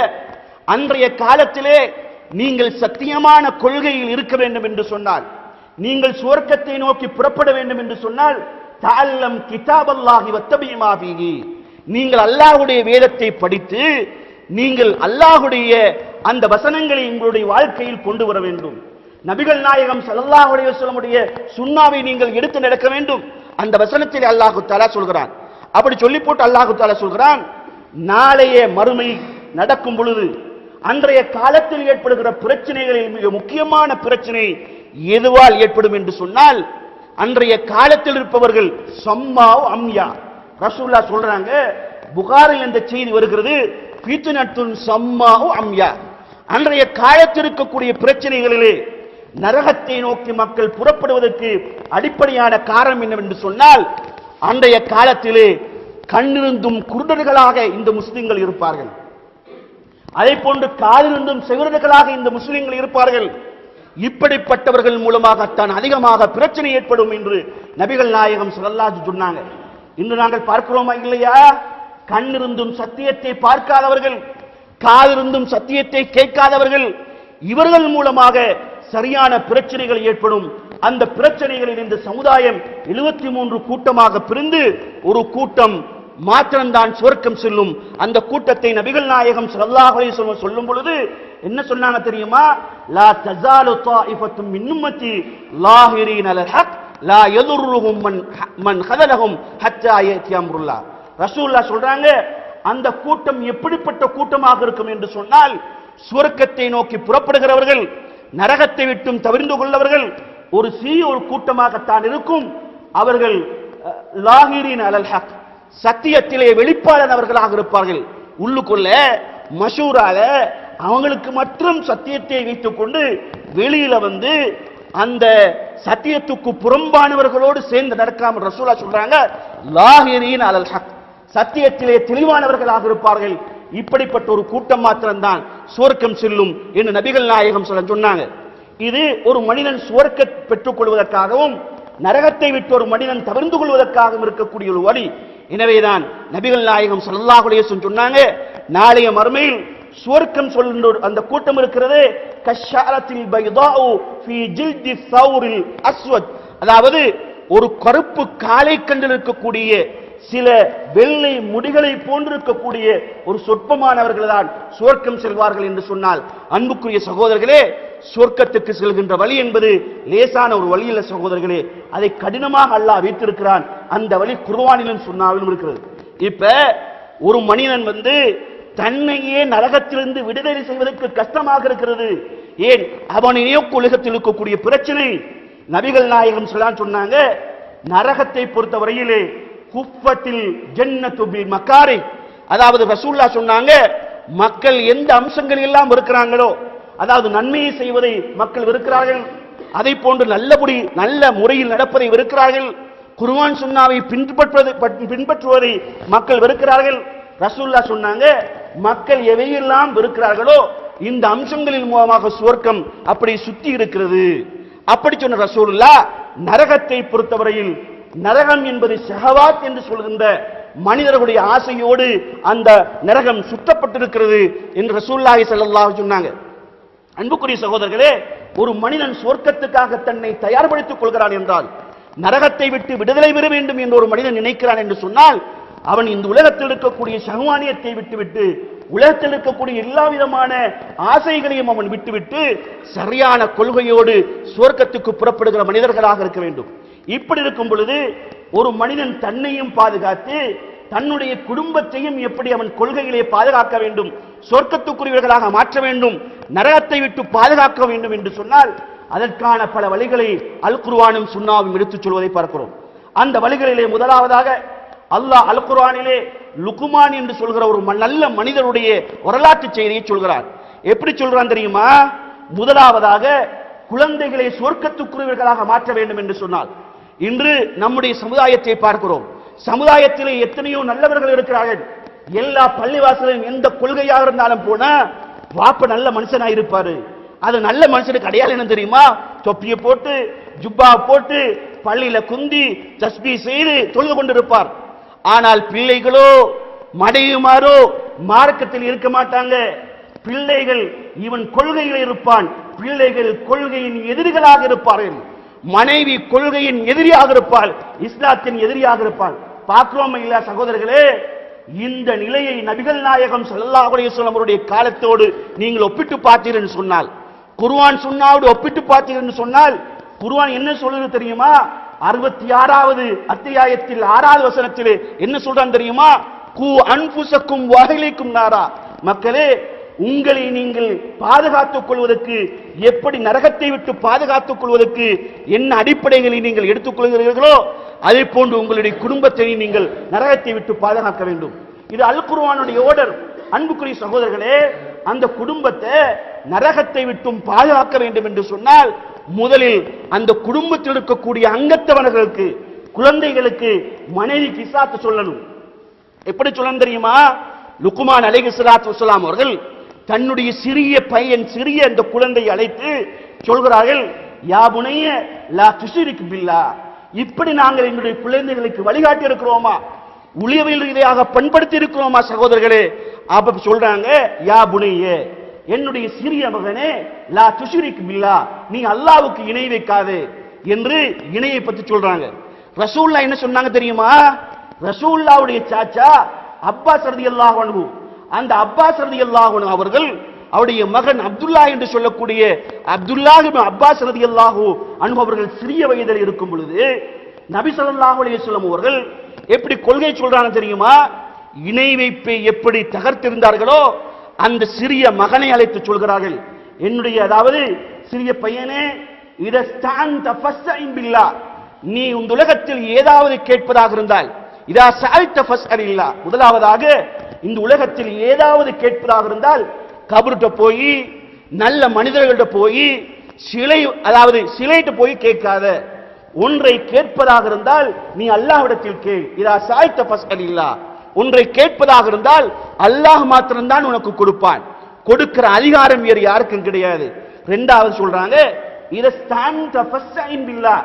அன்றைய காலத்திலே நீங்கள் சத்தியமான கொள்கையில் இருக்க வேண்டும் என்று சொன்னால், நீங்கள் சுவர்க்கத்தை நோக்கி புறப்பட வேண்டும் என்று சொன்னால், தஅல்லம் கிதாபல்லாஹி வத்தபி மா ஃபீஹி, நீங்கள் அல்லாஹ்வுடைய வேதத்தை படித்து நீங்கள் அல்லாஹ்வுடைய அந்த வசனங்களை உங்களுடைய வாழ்க்கையில் கொண்டு வர வேண்டும். நபிகள் நாயகம் ஸல்லல்லாஹு அலைஹி வஸல்லம் உடைய சுன்னாவை நீங்கள் எடுத்து நடக்க வேண்டும். அந்த வசனத்தில் அல்லாஹ் தஆலா சொல்கிறான். அப்படி சொல்லி போட்டு அல்லாஹ் தஆலா சொல்கிறான், நாளைய மறுமை நடக்கும் பொழுது அன்றைய காலத்தில் ஏற்படுகிற பிரச்சனைகளில் மிக முக்கியமான பிரச்சனை எதுவால் ஏற்படும் என்று சொன்னால், அன்றைய காலத்தில் இருப்பவர்கள் சம்மாவ் அம்யா. ரசூலுல்லாஹ் சொல்றாங்க, புகாரில் இந்த செய்தி வருகிறது, ஃபித்னத்துன் சம்மாவ் அம்யா. அன்றைய காலத்தில் இருக்கக்கூடிய பிரச்சனைகளிலே நரகத்தை நோக்கி மக்கள் புறப்படுவதற்கு அடிப்படையான காரணம் என்னவென்று சொன்னால், அன்றைய காலத்திலே கண்ணிருந்தும் குருடர்களாக இந்த முஸ்லிம்கள் இருப்பார்கள், அதை போன்று காதிருந்தும் செவிடர்களாக இந்த முஸ்லிம்கள் இருப்பார்கள். இப்படிப்பட்டவர்கள் மூலமாகத்தான் அதிகமாக பிரச்சனை ஏற்படும் என்று நபிகள் நாயகம் ஸல்லல்லாஹு அலைஹி வஸல்லம் சொன்னாங்க. இன்று நாங்கள் பார்க்கிறோமா இல்லையா? கண்ணிருந்தும் சத்தியத்தை பார்க்காதவர்கள், காதிருந்தும் சத்தியத்தை கேட்காதவர்கள், இவர்கள் மூலமாக சரியான பிரச்சனைகள் ஏற்படும். அந்த பிரச்சனைகளில் இந்த சமுதாயம் 73 கூட்டமாக பிரிந்து ஒரு கூட்டம் மாத்திரம்தான் சுவர்க்கம் செல்லும். அந்த கூட்டத்தை நபிகள் நாயகம் ஸல்லல்லாஹு அலைஹி வஸல்லம் சொல்லும் பொழுது என்ன சொன்னாங்க தெரியுமா? லா தஸாலு தாயிஃபத்தும் மின் உம்மத்தி லாஹிரீன அலல் ஹக் லா யதுர்ருஹும் மன் ஹதலஹும் ஹத்தா யஅதி அம்ருல்லாஹ். ரசூலுல்லாஹ் சொல்றாங்க, அந்த கூட்டம் எப்படிப்பட்ட கூட்டமாக இருக்கும் என்று சொன்னால், சுவர்க்கத்தை நோக்கி புறப்படுகிறவர்கள், நரகத்தை விட்டும் தவிர்ந்து கொள்ளவர்கள் ஒரு சிறிய ஒரு கூட்டமாகத்தான் இருக்கும். அவர்கள் லாஹிரீன் அலல் ஹக், சத்தியத்திலே வெளிப்பாடானவர்களாக இருப்பார்கள். உள்ளுக்குள்ள மஷூரால அவங்களுக்கு மற்றும் சத்தியத்தை வைத்துக் கொண்டு வெளியில வந்து அந்த சத்தியத்துக்கு புறம்பானவர்களோடு சேர்ந்து நடக்காமல் ரசூலுல்லாஹ் சொல்றாங்க, லாஹிரீன் அலல் ஹக், சத்தியத்திலே தெளிவானவர்களாக இருப்பார்கள். இப்படிப்பட்ட ஒரு கூட்டம் மாத்திரம்தான் சுவர்க்கம் செல்லும் என்று நபிகள் நாயகம் சொன்னாங்க. இது ஒரு மனிதன் சுவர்க்க பெற்றுக் கொள்வதற்காகவும் நரகத்தை விட்டு ஒரு மனிதன் தவிர்த்து கொள்வதற்காகவும் இருக்கக்கூடிய ஒரு வழி. எனவேதான் நபிகள் நாயகம் ஸல்லல்லாஹு அலைஹி வஸல்லம் சொன்னாங்க, நாளைய மறுமையில் சுவர்க்கம் சொல்லுன்ற அந்த கூட்டம் இருக்கிறது, கஷாரத்தில் பைதாஉ ஃபீ ஜில்தி ஸௌரில் அஸ்வத், அதாவது ஒரு கருப்பு காளை கண்டில் இருக்கக்கூடிய சில வெள்ளை முடிகளை போன்றிருக்கக்கூடிய ஒரு சொற்பமானவர்கள் தான் சுவர்க்கம் செல்வார்கள் என்று சொன்னால், அன்புக்குரிய சகோதரர்களே, சொர்க்கத்துக்கு செல்கின்ற வழி என்பது லேசான ஒரு வழி இல்ல சகோதரர்களே. அதை கடினமாக அல்லாஹ் வைத்திருக்கிறான். அந்த வழி குர்ஆனிலும் சுன்னாவிலும் இருக்கிறது. இப்ப ஒரு மனிதன் தன்னையே நரகத்திலிருந்து விடுதலை செய்வதற்கு கஷ்டமாக இருக்கிறது. ஏன்? அவனையோ உலகத்தில் இருக்கக்கூடிய பிரச்சனை. நபிகள் நாயகம் சொன்னாங்க, நரகத்தை பொறுத்தவரையிலே குஃபத்தில் ஜன்னத்து பில் மக்காரி, அதாவது ரசூலுல்லாஹ் சொன்னாங்க, மக்கள் எந்த அம்சங்கள் எல்லாம் இருக்கிறாங்களோ, அதாவது நன்மையை செய்வதை மக்கள் வெறுக்கிறார்கள், அதை போன்று நல்ல முறையில் நடப்பதை வெறுக்கிறார்கள், குர்ஆன் சுன்னாவை பின்பற்றுவதை மக்கள் வெறுக்கிறார்கள். ரசூலுல்லாஹ் சொன்னாங்க, மக்கள் எவையெல்லாம் வெறுக்கிறார்களோ இந்த அம்சங்களின் மூலமாக சுவர்க்கம் அப்படி சுத்தி இருக்கிறது. அப்படி சொன்ன ரசூலுல்லாஹ் நரகத்தை பொறுத்தவரையில் நரகம் என்பது ஷஹவாத் என்று சொல்கின்ற மனிதர்களுடைய ஆசையோடு அந்த நரகம் சுற்றப்பட்டிருக்கிறது என்று ரசூலுல்லாஹி ஸல்லல்லாஹு அலைஹி சொன்னாங்க. அன்புக்குரிய சகோதரர்களே, ஒரு மனிதன் சொர்க்கத்துக்காக தன்னை தயார்படுத்திக் கொள்கிறான் என்றால், நரகத்தை விட்டு விடுதலை பெற வேண்டும் என்று ஒரு மனிதன் நினைக்கிறான் என்று சொன்னால், அவன் இந்த உலகத்தில் இருக்கக்கூடிய சகுவானியத்தை விட்டுவிட்டு உலகத்தில் இருக்கக்கூடிய எல்லா விதமான ஆசைகளையும் அவன் விட்டுவிட்டு சரியான கொள்கையோடு சுவர்க்கத்துக்கு புறப்படுகிற மனிதர்களாக இருக்க வேண்டும். இப்படி இருக்கும் பொழுது ஒரு மனிதன் தன்னையும் பாதுகாத்து தன்னுடைய குடும்பத்தையும் எப்படி அவன் கொள்கைகளை பாதுகாக்க வேண்டும், சொர்க்கத்துக்குரியவர்களாக மாற்ற வேண்டும், நரகத்தை விட்டு பாதுகாக்க வேண்டும் என்று சொன்னால் அதற்கான பல வழிகளை அல் குர்ஆனும் சுன்னாவும் எடுத்துச் சொல்வதை பார்க்கிறோம். அந்த வழிகளிலே முதலாவதாக அல்லாஹ் அல் குர்ஆனிலே லுக்மான் என்று சொல்கிற ஒரு நல்ல மனிதருடைய வரலாற்று செய்தியை சொல்கிறார். எப்படி சொல்றான் தெரியுமா? முதலாவதாக குழந்தைகளை சொர்க்கத்துக்குரியவர்களாக மாற்ற வேண்டும் என்று சொன்னால், இன்று நம்முடைய சமுதாயத்தை பார்க்கிறோம். சமுதாயத்திலே எத்தனையோ நல்லவர்கள் இருக்கிறார்கள். எல்லா பள்ளிவாசலும் எந்த கொள்கையாக இருந்தாலும் போனா வாப்ப நல்ல மனுஷனாக இருப்பாரு. அது நல்ல மனுஷனுக்கு அடையாளம் என்ன தெரியுமா? தொப்பியை போட்டு ஜுப்பா போட்டு பள்ளியில குந்தி தஸ்பீ செய்து தொழுது கொண்டிருப்பார். ஆனால் பிள்ளைகளோ மடையுமாறோ மார்க்கத்தில் இருக்க மாட்டாங்க. பிள்ளைகள் இவன் கொள்கையில் இருப்பான், பிள்ளைகள் கொள்கையின் எதிரிகளாக இருப்பார்கள். மனைவி கொள்கையின் எதிரியாக இருப்பாள், இஸ்லாத்தின் எதிரியாக இருப்பாள். பார்க்கிறோம் இல்ல சகோதரர்களே? இந்த நிலையை நபிகள் நாயகம் ஸல்லல்லாஹு அலைஹி வஸல்லம் அவருடைய காலத்தோடு நீங்கள் ஒப்பிட்டு பார்த்தீர்கள் என்று சொன்னால், குர்ஆன் சுன்னாவோடு ஒப்பிட்டு பார்த்தீர்கள் என்று சொன்னால், குர்ஆன் என்ன சொல்லுது தெரியுமா? 66வது அத்தியாயத்தில் 6வது வசனத்திலே என்ன சொல்றான் தெரியுமா? கு அன்ஃபுஸக்கும் வஅஹ்லிக்கும் நாரா, மக்களே உங்களை நீங்கள் பாதுகாத்துக் கொள்வதற்கு, எப்படி நரகத்தை விட்டு பாதுகாத்துக் கொள்வதற்கு என்ன அடிப்படைகளை நீங்கள் எடுத்துக் கொள்கிறீர்களோ அதே போன்று உங்களுடைய குடும்பத்தை நீங்கள் நரகத்தை விட்டு பாதுகாக்க வேண்டும். இது அல் குர்ஆனுடைய ஆர்டர். அன்புக்குரிய சகோதரர்களே, அந்த குடும்பத்தை நரகத்தை விட்டும் பாதுகாக்க வேண்டும் என்று சொன்னால் முதலில் அந்த குடும்பத்தில் இருக்கக்கூடிய அங்கத்தவர்களுக்கு, குழந்தைகளுக்கு, மனைவிக்கு இஸ்லாத்தை சொல்லணும். எப்படி சொல்லணும் தெரியுமா? லுக்மான் அலைஹிஸ்ஸலாத்து வஸ்ஸலாம் அவர்கள் தன்னுடைய சிறிய பையன், சிறிய அந்த குழந்தையை அழைத்து சொல்கிறார்கள், யா புனைய லா துஷ்ரிக் பில்லாஹ், இப்படி நாங்கள் எங்களுடைய குழந்தைகளுக்கு வழிகாட்டி இருக்கிறோமா, உளியவில் ரீதியாக பண்படுத்தி இருக்கிறோமா சகோதரர்களே? அப்ப சொல்றாங்க, யா புனைய, என்னுடைய சிறிய மகனே, லா துஷ்ரிக் பில்லாஹ், நீ அல்லாஹ்வுக்கு இணை வைக்காதே என்று இணையை பற்றி சொல்றாங்க. ரசூலுல்லாஹ் என்ன சொன்னாங்க தெரியுமா? ரசூலுல்லாஹ்வுடைய சாச்சா அப்பாஸ் ரலியல்லாஹு அன்ஹு, அந்த அப்பாஸ் ரலியல்லாஹு அன்ஹு அவர்கள் அவருடைய மகன் அப்துல்லா என்று சொல்லக்கூடிய அப்துல்லாஹ் இப்னு அப்பாஸ் ரலியல்லாஹு அன்ஹு அவர்கள் சிறிய வயதில் இருக்கும் பொழுது நபி ஸல்லல்லாஹு அலைஹி வஸல்லம் அவர்கள் எப்படி கொள்கை சொல்றாங்க தெரியுமா? இணை வைப்பை எப்படி தகர்த்திருந்தார்களோ அந்த சிறிய மகனை அழைத்து சொல்கிறார்கள், என்னுடைய அதாவது சிறிய பையனே, இதஸ்தான்த ஃபஸ்தஇன் பில்லாஹ், நீ இந்த உலகத்தில் ஏதாவது கேட்பதாக இருந்தால், இதா சஅல்த ஃபஸ்அலில்லாஹ், முதலாவதாக இந்த உலகத்தில் ஏதாவது கேட்பதாக இருந்தால் கபர்ட்ட போய் நல்ல மனிதர்கள்ட்ட போய் சிலை, அதாவது சிலைட்ட போய் கேட்காத. ஒன்றை கேட்பதாக இருந்தால் நீ அல்லாஹ்விடத்தில் கேள். இதா சஅல்த ஃபஸ்அலில்லாஹ், ஒன்றை கேட்பதாக இருந்தால் அல்லாஹ் மாத்திரம்தான் உனக்கு கொடுப்பான். கொடுக்கிற அதிகாரம் வேறு யாருக்கும் கிடையாது. இரண்டாவது சொல்றாங்க, இதஸ்தான்த ஃபஸ்தஇன் பில்லாஹ்,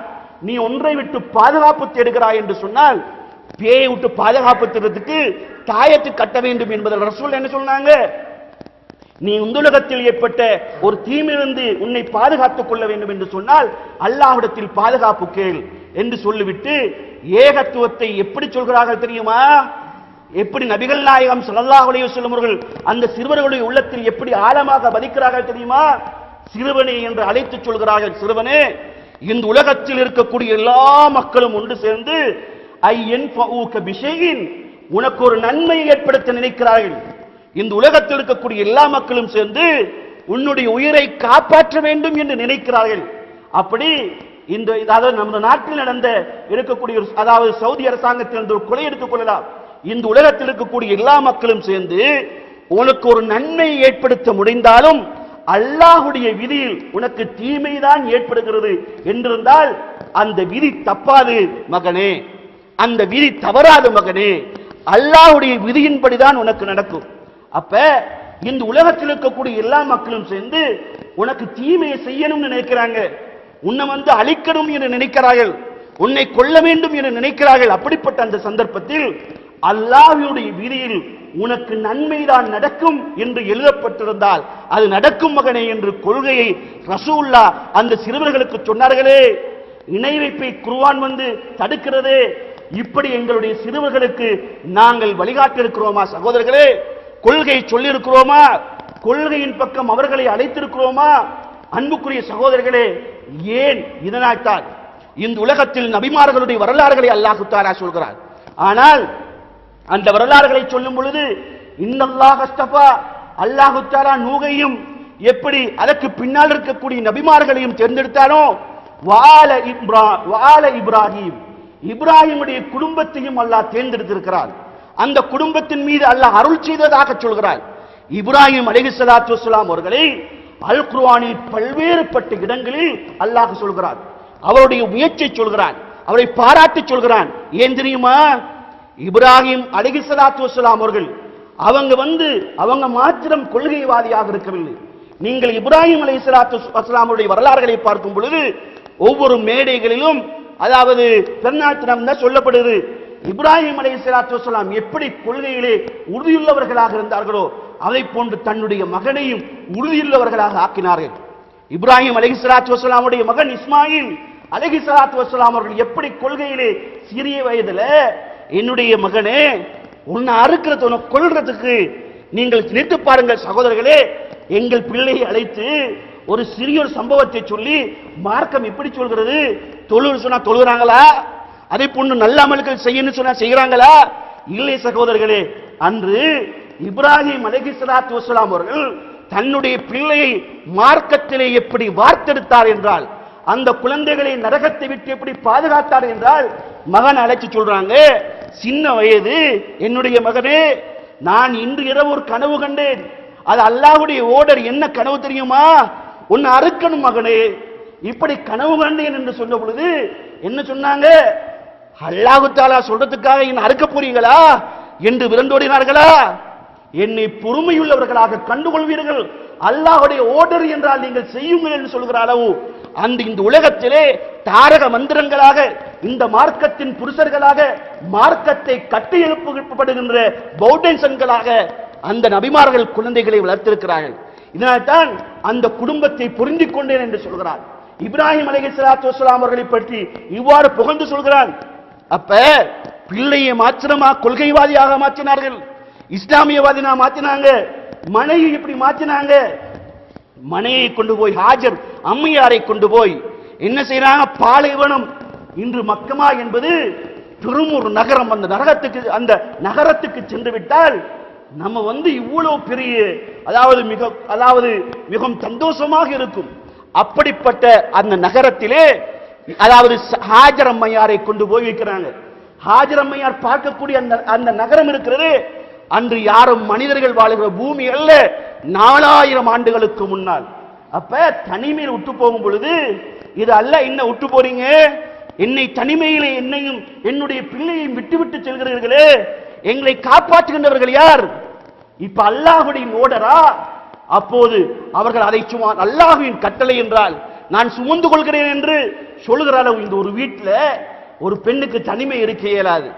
நீ ஒன்றை விட்டு பாதுகாப்பு தேடுகிறாய் என்று சொன்னால் பேயை விட்டு பாதுகாப்பு தேடுறதுக்கு தாயத்து கட்ட வேண்டும் என்பதில் ரசூல் என்ன சொன்னாங்க? நீ உலகத்தில் ஏற்பட்ட ஒரு தீமிலிருந்து உன்னை பாதுகாத்துக் கொள்ள வேண்டும் என்று சொன்னால் அல்லாஹ்விடத்தில் பாதுகாப்பு கேள் என்று சொல்லிவிட்டு ஏகத்துவத்தை எப்படி சொல்கிறார்கள் தெரியுமா? எப்படி நபிகள் நாயகம் ஸல்லல்லாஹு அலைஹி வஸல்லம் அவர்கள் அந்த சிறுவர்களுடைய உள்ளத்தில் எப்படி ஆழமாக பதிக்கிறார்கள் தெரியுமா? சிறுவனே என்று அழைத்து சொல்கிறார்கள். சிறுவனே, இந்த உலகத்தில் இருக்கக்கூடிய எல்லா மக்களும் ஒன்று சேர்ந்து ஐயன்ஃபஊக பிஷைஇன், உனக்கு ஒரு நன்மையை ஏற்படுத்த நினைக்கிறார்கள். இந்த உலகத்தில் இருக்கக்கூடிய எல்லா மக்களும் சேர்ந்து உன்னுடைய உயிரை காப்பாற்ற வேண்டும் என்று நினைக்கிறார்கள். அப்படி இந்த அதாவது நம்ம நாட்டில் நடந்த இருக்கக்கூடிய அதாவது சவுதி அரசாங்கத்தில் ஒரு கொலை எடுத்துக் கொள்ளலாம். இந்த உலகத்தில் இருக்கக்கூடிய எல்லா மக்களும் சேர்ந்து உனக்கு ஒரு நன்மை ஏற்படுத்த முடிந்தாலும் அல்லாஹ்வுடைய விதியில் உனக்கு தீமைதான் ஏற்படுகிறது என்றிருந்தால் அந்த விதி தப்பாது மகனே, அந்த விதி தவறாது மகனே, அல்லாஹ்வுடைய விதியின்படிதான் உனக்கு நடக்கும். அப்ப இந்த உலகத்தில் இருக்கக்கூடிய எல்லா மக்களும் சேர்ந்து உனக்கு தீமையை செய்யணும்னு நினைக்கிறாங்க, உன்னை அழிக்கணும் என்று நினைக்கிறார்கள், உன்னை கொல்ல வேண்டும் என்று நினைக்கிறார்கள். அப்படிப்பட்ட அந்த சந்தர்ப்பத்தில் அல்லாஹ்வுடைய விதியில் உனக்கு நன்மைதான் நடக்கும் என்று எழுதப்பட்டிருந்தால் அது நடக்கும் மகனே என்று கொள்கையை ரசூலுல்லாஹ் அந்த சிறுவர்களுக்கு சொன்னார்களே. இணை வைப்பை குர்ஆன் தடுக்கிறதே. இப்படி எங்களுடைய சிறுவர்களுக்கு நாங்கள் வழிகாட்டி இருக்கிறோமா சகோதரர்களே? கொள்கை சொல்லி இருக்கிறோமா? கொள்கையின் பக்கம் அவர்களை அழைத்திருக்கிறோமா? அன்புக்குரிய சகோதரர்களே, ஏன் இதனால் தான் இந்த உலகத்தில் நபிமார்களுடைய வரலாறுகளை அல்லாஹ் தஆலா சொல்கிறார். ஆனால் அந்த வரலாறுகளை சொல்லும் பொழுது இன்னல்லாஹ் அஸ்தஃபா, அல்லாஹ் தஆலா நூகையும் எப்படி அதற்கு பின்னால் இருக்கக்கூடிய நபிமார்களையும் தேர்ந்தெடுத்தானோ, வால இப்ராஹிம், இப்ராஹிமுடைய குடும்பத்தையும் அல்லாஹ் தேர்ந்தெடுத்திருக்கிறார். அந்த குடும்பத்தின் மீது அல்லாஹ் அருள் செய்ததாக சொல்கிறார். இப்ராஹிம் அலைஹிஸ்ஸலாத்து வஸ்ஸலாம் அவர்களை அல் குர்ஆனில் பல்வேறுபட்ட இடங்களில் அல்லாஹ் சொல்கிறார். அவருடைய முயற்சியை சொல்கிறான், அவரை பாராட்டி சொல்கிறான். ஏன் தெரியுமா? இப்ராஹிம் அலைஹிஸ்ஸலாத்து வஸ்ஸலாம் அவர்கள் அவங்க மாத்திரம் கொள்கைவாதியாக இருக்கவில்லை. நீங்கள் இப்ராஹிம் அலைஹிஸ்ஸலாத்து வஸ்ஸலாம் அவருடைய வரலாறுகளை பார்க்கும் பொழுது ஒவ்வொரு மேடைகளிலும் அதாவது பெருநாட்டினம் தான் சொல்லப்படுது. இப்ராஹிம் அலைஹிஸ்ஸலாத்து வஸ்ஸலாம் எப்படி கொள்கையிலே உறுதியுள்ளவர்களாக இருந்தார்களோ அதை போன்று தன்னுடைய மகனையும் உறுதியுள்ளவர்களாக ஆக்கினார்கள். இப்ராஹிம் அலைஹிஸ்ஸலாத்து வஸ்ஸலாமுடைய மகன் இஸ்மாயில் அலைஹிஸ்ஸலாத்து வஸ்ஸலாம் அவர்கள் எப்படி கொள்கையிலே சிறிய வயதுல, என்னுடைய மகனே உன்னை அறுக்கிறது உன்னை கொல்றதுக்கு நீங்கள் நினைத்து பாருங்கள் சகோதரர்களே, எங்கள் பிள்ளையை அழைத்து ஒரு சிறிய சம்பவத்தை சொல்லி மார்க்கம் எப்படி சொல்கிறது? தொழுன்னு சொன்னா தொழுகிறாங்களா? அதை போன்று நல்ல அமல்கள் செய்யணும்னு சொன்னா செய்கிறாங்களா? இல்லை சகோதரர்களே. அன்று இப்ராஹிம் அலைஹிஸ்ஸலாத்து வஸ்ஸலாம் அவர்கள் தன்னுடைய பிள்ளையை மார்க்கத்திலே எப்படி வார்த்தெடுத்தார் என்றால், அந்த குழந்தைகளை நரகத்தை விட்டு எப்படி பாதுகாத்தார் என்றால், மகன் அழைச்சு சொல்றாங்க, சின்ன வயது என்னுடைய மகனே, நான் இன்று இரவு ஒரு கனவு கண்டேன். அது அல்லாஹ்வுடைய ஓர்டர். என்ன கனவு தெரியுமா? உன்னை அறுக்கணும் மகனே. இப்படி கனவு கண்டேன் என்று சொன்ன பொழுது என்ன சொன்னாங்க? அல்லாஹ் தஆலா சொல்றதுக்காக என்ன அறுக்க போறீங்களா என்று விரண்டோடினார்களா? என்னை பொறுமையுள்ளவர்களாக கண்டுகொள்வீர்கள், அல்லாஹ்வுடைய ஓர்டர் என்றால் நீங்கள் செய்யுங்கள் என்று சொல்கிற அளவு இந்த உலகத்திலே தாரக மந்திரங்களாக இந்த மார்க்கத்தின் புருஷர்களாக மார்க்கத்தை கட்டி எழுப்பப்படுகின்ற பௌடன்சன்களாக அந்த நபிமார்கள் குழந்தைகளை வளர்த்திருக்கிறார்கள். இதனால்தான் அந்த குடும்பத்தை பொருந்திக் கொண்டேன் என்று சொல்கிறார். இப்ராஹிம் அலைஹிஸ்ஸலாத்து வஸ்ஸலாம் அவர்களை பற்றி இவ்வாறு புகழ்ந்து சொல்கிறான். அப்ப பிள்ளையை மாத்திரமா கொள்கைவாதியாக மாற்றினார்கள், இஸ்லாமியவாதினா மாற்றினாங்க. மனைவி இப்படி மாற்றினாங்க. மனையை கொண்டு போய் ஹாஜர் அம்மையாரை கொண்டு போய் என்ன செய்யறாங்க? பாலைவனம். இன்று மக்கமா என்பது பெரும் ஒரு நகரம். அந்த நகரத்துக்கு சென்று விட்டால் நம்ம இவ்வளவு பெரிய மிகவும் சந்தோஷமாக இருக்கும். அப்படிப்பட்ட அந்த நகரத்திலே ஹாஜர் அம்மையாரை கொண்டு போய் வைக்கிறாங்க. ஹாஜர் அம்மையார் பார்க்கக்கூடிய அந்த நகரம் இருக்கிறது, அன்று யாரும் மனிதர்கள் வாழுகிற பூமி அல்ல, 4000 ஆண்டுகளுக்கு முன்னால். அப்ப தனிமையில் விட்டு போகும் பொழுது, இது அல்ல என்ன விட்டு போறீங்க, என்னை தனிமையிலே என்னையும் என்னுடைய பிள்ளையையும் விட்டுவிட்டு செல்கிறீர்களே, எங்களை காப்பாற்றுகின்றவர்கள் யார்? இப்ப அல்லாஹ்வுடைய ஓர்டரா? அப்போது அவர்கள் அதை சும்மா அல்லாஹ்வின் கட்டளை என்றால் நான் சுமந்து கொள்கிறேன் என்று சொல்லுகிற அளவு இந்த ஒரு வீட்டில் ஒரு பெண்ணுக்கு தனிமை இருக்க இயலாது.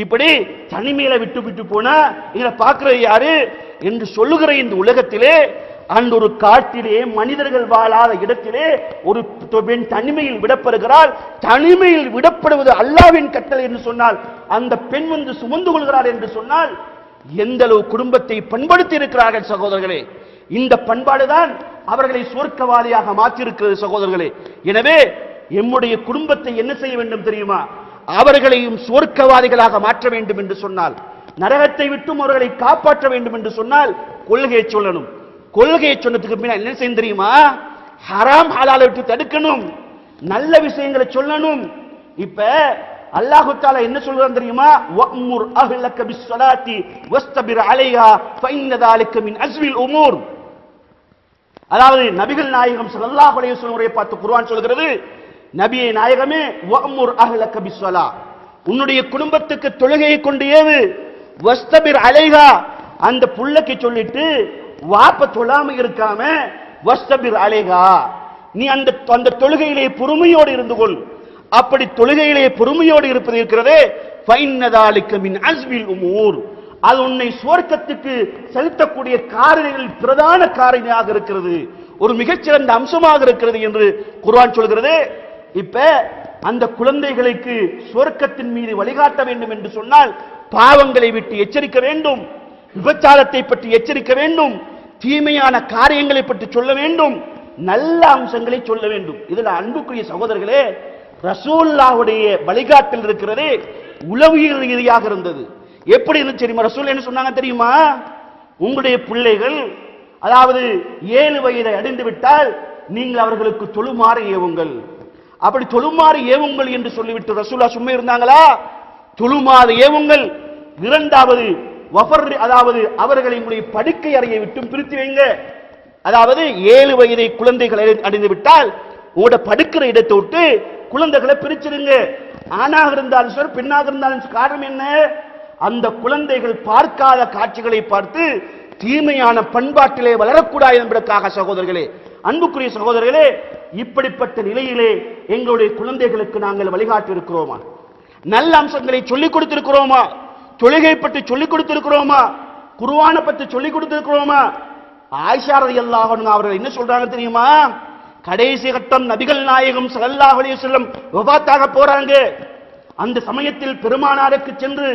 இப்படி தனிமையில விட்டு விட்டு போனா இங்க பார்க்கிறது யாரு என்று சொல்லுகிற இந்த உலகத்திலே அன்று ஒரு காட்டிலே மனிதர்கள் வாழாத இடத்திலே ஒரு பெண் தனிமையில் விடப்படுகிறாள். தனிமையில் விடப்படுவது அல்லாஹ்வின் கட்டளை என்று சொன்னால், அந்த பெண் வந்து சுமந்து கொள்கிறார் என்று சொன்னால், எந்த அளவு குடும்பத்தை பண்படுத்தி இருக்கிறார்கள் சகோதரர்களே. இந்த பண்பாடுதான் அவர்களை சொர்க்கவாதியாக மாற்றியிருக்கிறது சகோதரர்களே. எனவே எம்முடைய குடும்பத்தை என்ன செய்ய வேண்டும் தெரியுமா? அவர்களையும் சொர்க்கவாதிகளாக மாற்ற வேண்டும் என்று சொன்னால், நரகத்தை விட்டும் அவர்களை காப்பாற்ற வேண்டும் என்று சொன்னால் கொள்கையை சொல்லணும். கொள்கையை சொன்னதுக்கு பின்னால் என்ன செய்ய தெரியுமா? ஹராம் ஹலாலை விட்டு தடுக்கணும், நல்ல விஷயங்களை சொல்லணும். இப்ப அல்லாஹ் தஆலா என்ன சொல்றான் தெரியுமா? வஅமுர் அஹ்லக பிஸ்ஸலாத்தி வஸ்தபிர் அலைஹா ஃபஇன்ன ذلك மின் அஸ்வில் உமூர். அதாவது நபிகள் நாயகம் ஸல்லல்லாஹு அலைஹி வஸல்லம் பார்த்து குர்ஆன் சொல்கிறது, நபியே நாயகமே, வஅமுர் அஹ்லக பிஸ்ஸலா, உன்னுடைய குடும்பத்துக்கு தொழுகையை கொண்டு ஏவு, வஸ்தபிர் அலைஹா, அந்த புள்ளக்கு சொல்லிட்டு வாப்ப தொழாம இருக்காம வஸ்தபிர் அலைஹா, நீ அந்த தொழுகையிலே பொறுமையோடு இருந்து கொள். அப்படி தொழுகையிலே பொறுமையோடு இருப்பது இருக்கிறதே, ஃபஇன்ன ذلك மின் அஸ்வில் உமூர், அது உன்னை சுவர்க்கத்துக்கு செலுத்தக்கூடிய காரணிகளில் பிரதான காரணியாக இருக்கிறது, ஒரு மிகச்சிறந்த அம்சமாக இருக்கிறது என்று குர்ஆன் சொல்கிறது. இப்ப அந்த குழந்தைகளுக்கு சுவர்க்கத்தின் மீது வழிகாட்ட வேண்டும் என்று சொன்னால் பாவங்களை விட்டு எச்சரிக்க வேண்டும், விபச்சாரத்தை பற்றி எச்சரிக்க வேண்டும், தீமையான காரியங்களை பற்றி சொல்ல வேண்டும், நல்ல அம்சங்களை சொல்ல வேண்டும். இதுல அன்புக்குரிய சகோதரர்களே, ரசூலுல்லாஹ்வுடைய வழிகாட்டல் இருக்கிறதே உளவியல் ரீதியாக இருந்தது. எப்படி இருந்து தெரியுமா? ரசூல் என்ன சொன்னாங்க தெரியுமா? உங்களுடைய பிள்ளைகள் அதாவது 7 வயதை அடைந்து விட்டால் நீங்கள் அவர்களுக்கு தொழுமாறு ஏவுங்கள். அப்படி தொழுமாறு ஏவுங்கள் என்று சொல்லிவிட்டு ரசூலுல்லாஹ் சும்மா இருந்தாங்களா? தொழுமாறு ஏவுங்கள். இரண்டாவது வஃபர், அதாவது அவர்களை உங்களுடைய படுக்கை அறையை விட்டு பிரித்து வைங்க. அதாவது 7 வயதை குழந்தைகள் அடைந்து விட்டால் உங்களோட படுக்கிற இடத்தை விட்டு குழந்தைகளை பிரிச்சிருங்க. ஆணாக இருந்தாலும் சரி பெண்ணாக இருந்தாலும் சரி. காரணம் என்ன? அந்த குழந்தைகள் பார்க்காத காட்சிகளை பார்த்து தீமையான பண்பாட்டிலே வளரக்கூடாது என்பதற்காக சகோதரர்களே, அன்புக்குரிய சகோதரர்களே, இப்படிப்பட்ட நிலையிலே எங்களுடைய குழந்தைகளுக்கு நாங்கள் வழிகாட்டி இருக்கிறோமா? நல்ல அம்சங்களை சொல்லிக் கொடுத்திருக்கிறோமா? தொழுகை பற்றி சொல்லிக் கொடுத்திருக்கிறோமா? குர்ஆனை பற்றி சொல்லிக் கொடுத்திருக்கிறோமா? ஆயிஷா ரலியல்லாஹு அன்ஹா அவர்கள் என்ன சொல்றாங்க தெரியுமா? கடைசி கட்டம் நபிகள் நாயகம் ஸல்லல்லாஹு அலைஹி வஸல்லம் வஃபாத்தாக போறாங்க. அந்த சமயத்தில் பெருமானாருக்கு சென்று